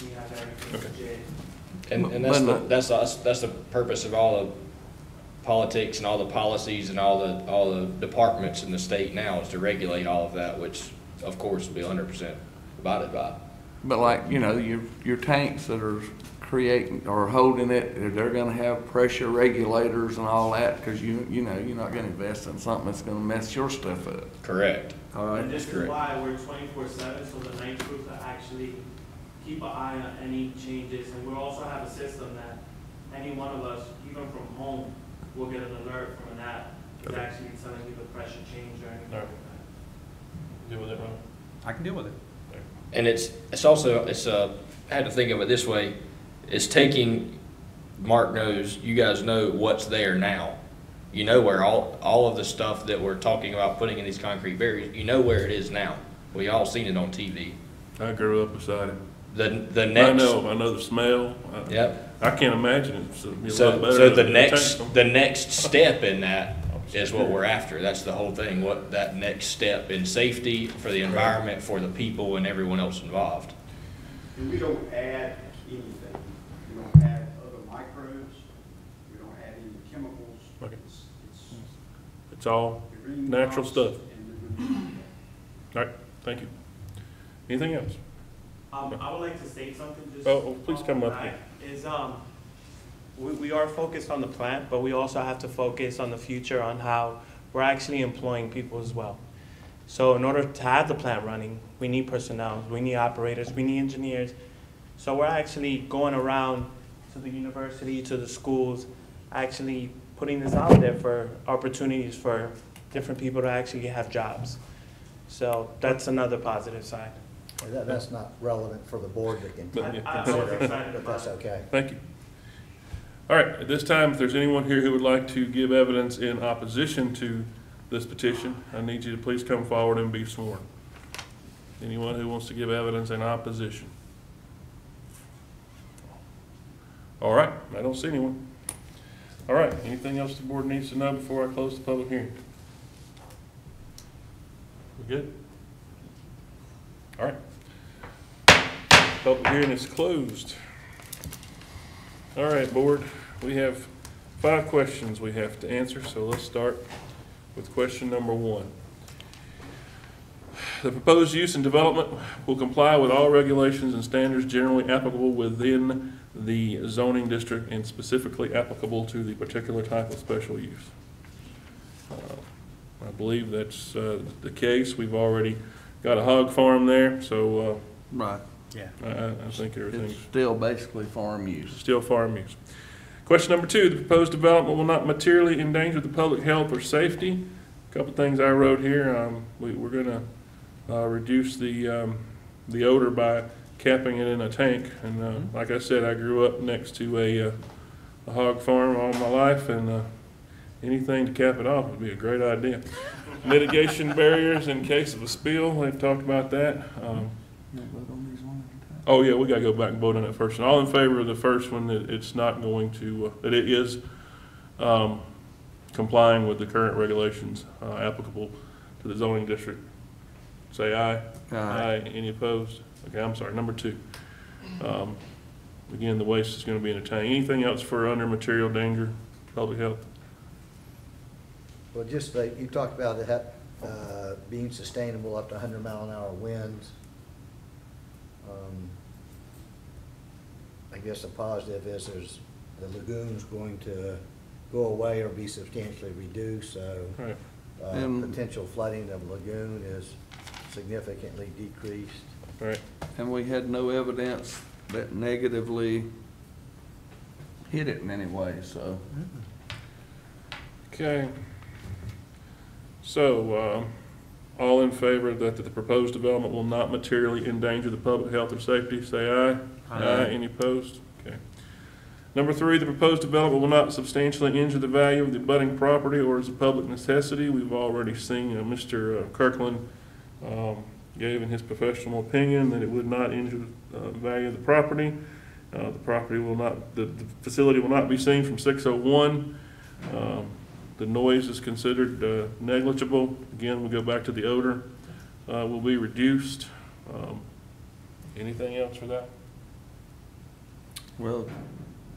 we have everything legit. And that's the purpose of all the politics and all the policies and all the departments in the state now, is to regulate all of that, which of course will be 100% abided by. But like, you know, your tanks that are creating or holding it, they're gonna have pressure regulators and all that, because you know, you're not gonna invest in something that's gonna mess your stuff up. Correct. All right? And this is Correct. why we're 24/7, so the night crew can actually keep an eye on any changes. And we also have a system that any one of us, even from home, will get an alert from an app. It's actually telling you the pressure change or anything All like right. that. Deal with it, Ron? I can deal with it. And it's also, I had to think of it this way, it's taking, Mark knows, you guys know what's there now. You know where all of the stuff that we're talking about putting in these concrete barriers, you know where it is now. We all seen it on TV. I grew up beside it. The next. I know the smell. Yep. I can't imagine it. So it'd be a So, lot better so than tank. the next step in that is what we're after. That's the whole thing, what that next step in safety for the environment, for the people and everyone else involved. And we don't add anything. We don't add other microbes. We don't add any chemicals. Okay. It's It's all green natural crops stuff. and All right, thank you. Anything else? I would like to state something just. Oh, please come up back, is, we are focused on the plant, but we also have to focus on the future, on how we're actually employing people as well. So in order to have the plant running, we need personnel, we need operators, we need engineers. So we're actually going around to the university, to the schools, actually putting this out there for opportunities for different people to actually have jobs. So that's another positive side. That's not relevant for the board to I was consider, excited but that's about it. okay. Thank you. All right, at this time, if there's anyone here who would like to give evidence in opposition to this petition, I need you to please come forward and be sworn. Anyone who wants to give evidence in opposition? All right, I don't see anyone. All right, anything else the board needs to know before I close the public hearing? We good? All right. Public hearing is closed. All right, board, we have 5 questions we have to answer, so let's start with question number 1. The proposed use and development will comply with all regulations and standards generally applicable within the zoning district and specifically applicable to the particular type of special use. I believe that's the case. We've already got a hog farm there, so Right. Yeah. I think everything's It's still basically farm use. still farm use. Question number 2, the proposed development will not materially endanger the public health or safety. A couple things I wrote here. We're going to reduce the odor by capping it in a tank. And like I said, I grew up next to a hog farm all my life, and anything to cap it off would be a great idea. Mitigation barriers in case of a spill, they've talked about that. Oh yeah, we gotta go back and vote on that first. And all in favor of the first one, that it's not going to, that it is complying with the current regulations applicable to the zoning district. Say aye. Aye. Any opposed? Okay, I'm sorry, number 2. Again, the waste is gonna be in a tank. Anything else for under material danger, public health? Well, just you talked about it being sustainable up to 100-mile-an-hour winds. I guess the positive is the lagoon's going to go away or be substantially reduced, so Right. potential flooding of the lagoon is significantly decreased. Right. And we had no evidence that negatively hit it in any way, so. Okay. So, all in favor that the proposed development will not materially endanger the public health or safety, say aye. Aye. Any opposed? Okay. Number 3, the proposed development will not substantially injure the value of the abutting property or is a public necessity. We've already seen Mr. Kirkland gave in his professional opinion that it would not injure the value of the property. The property will not, the facility will not be seen from 601. The noise is considered negligible. Again, we go back to the odor will be reduced. Anything else for that? Well,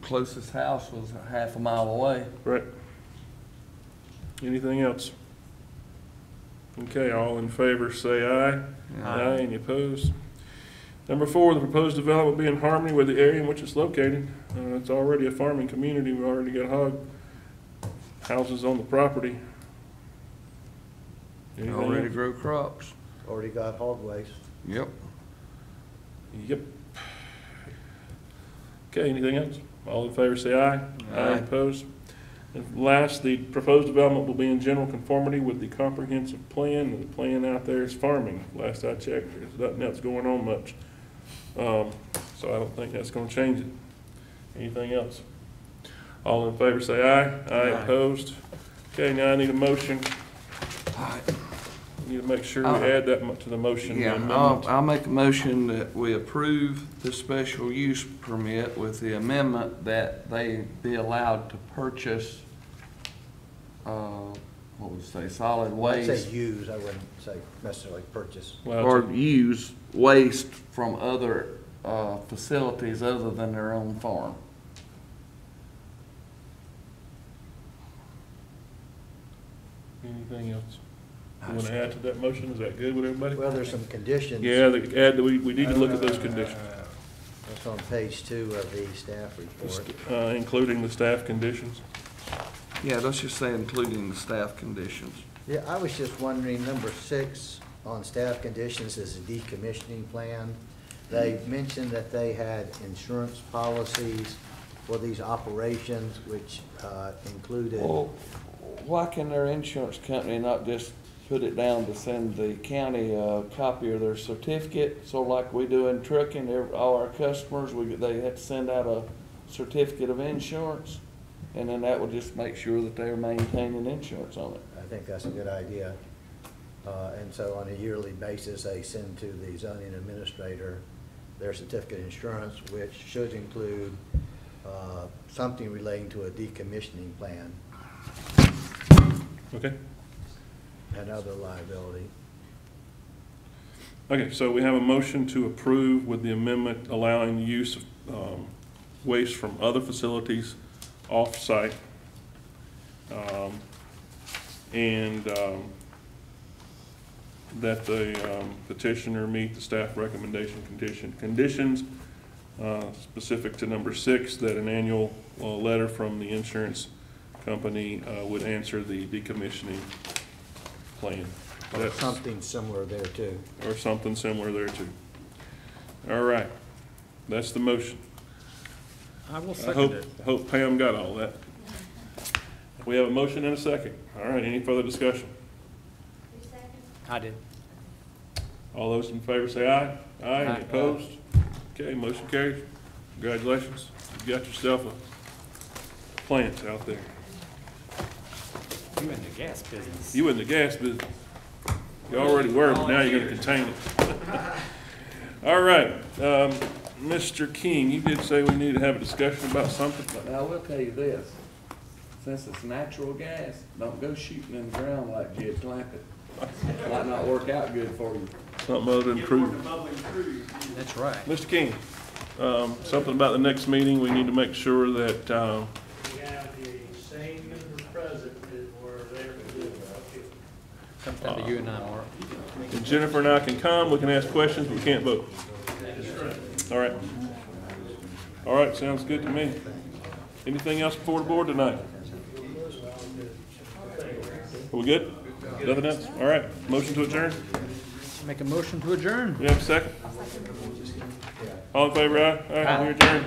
closest house was a half a mile away. Right. Anything else? Okay, all in favor say aye. Aye. Any opposed? Number 4, the proposed development will be in harmony with the area in which it's located. It's already a farming community. We've already got hog houses on the property. Anything Already else? grow crops. Already got hog waste. Yep. Yep. Okay, anything else? All in favor say aye. Aye. Opposed? And last, the proposed development will be in general conformity with the comprehensive plan. The plan out there is farming. Last I checked, there's nothing else going on much. So I don't think that's gonna change it. Anything else? All in favor say aye. Aye. Opposed? Okay, now I need a motion. Need to make sure we add that to the motion. Yeah, I'll make a motion that we approve the special use permit with the amendment that they be allowed to purchase, what would you say, solid I'd waste? say use, I wouldn't say necessarily purchase. Or use waste from other, facilities other than their own farm. Anything else? You want to add to that motion? Is that good with everybody? Well, there's some conditions. Yeah, we need to look at those conditions, That's on page 2 of the staff report. including the staff conditions. Yeah, let's just say including the staff conditions. Yeah, I was just wondering, number 6 on staff conditions is a decommissioning plan. They mentioned that they had insurance policies for these operations, which included. Well, why can their insurance company not just put it down to send the county a copy of their certificate? So like we do in trucking, all our customers, they have to send out a certificate of insurance, and then that would just make sure that they're maintaining insurance on it. I think that's a good idea. And so on a yearly basis, they send to the zoning administrator their certificate of insurance, which should include something relating to a decommissioning plan Okay. and other liability. Okay, so we have a motion to approve with the amendment allowing the use of waste from other facilities off-site. And that the petitioner meet the staff recommendation conditions specific to number 6, that an annual letter from the insurance company would answer the decommissioning plan. Or something similar there too. Or something similar there too. All right, that's the motion. I will I second it. hope Pam got all that. We have a motion and a second. All right, any further discussion? I did. All those in favor say aye. Aye. Aye. Any opposed? Okay, motion carries. Congratulations. You got yourself a plant out there. You in the gas business. You in the gas business. You already were, but now you're gonna contain it. All right, Mr. King, you did say we need to have a discussion about something. But I will tell you this, since it's natural gas, don't go shooting in the ground like Jed Clampett. Might not work out good for you. Something other than crude. That's right. Mr. King, something about the next meeting, we need to make sure that, We have the same members present that were there to do it. Comes down to you and I, Mark. and Jennifer and I can come, we can ask questions, we can't vote. All right. All right, sounds good to me. Anything else before the board tonight? Are we good? Nothing else? All right, motion to adjourn? Make a motion to adjourn. You have a second? All in favor, aye? All right, we adjourn.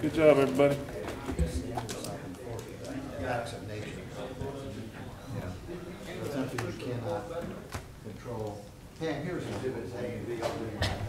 Good job, everybody. Acts of nature. Yeah. Something you cannot control. Pam, here's exhibits A and B.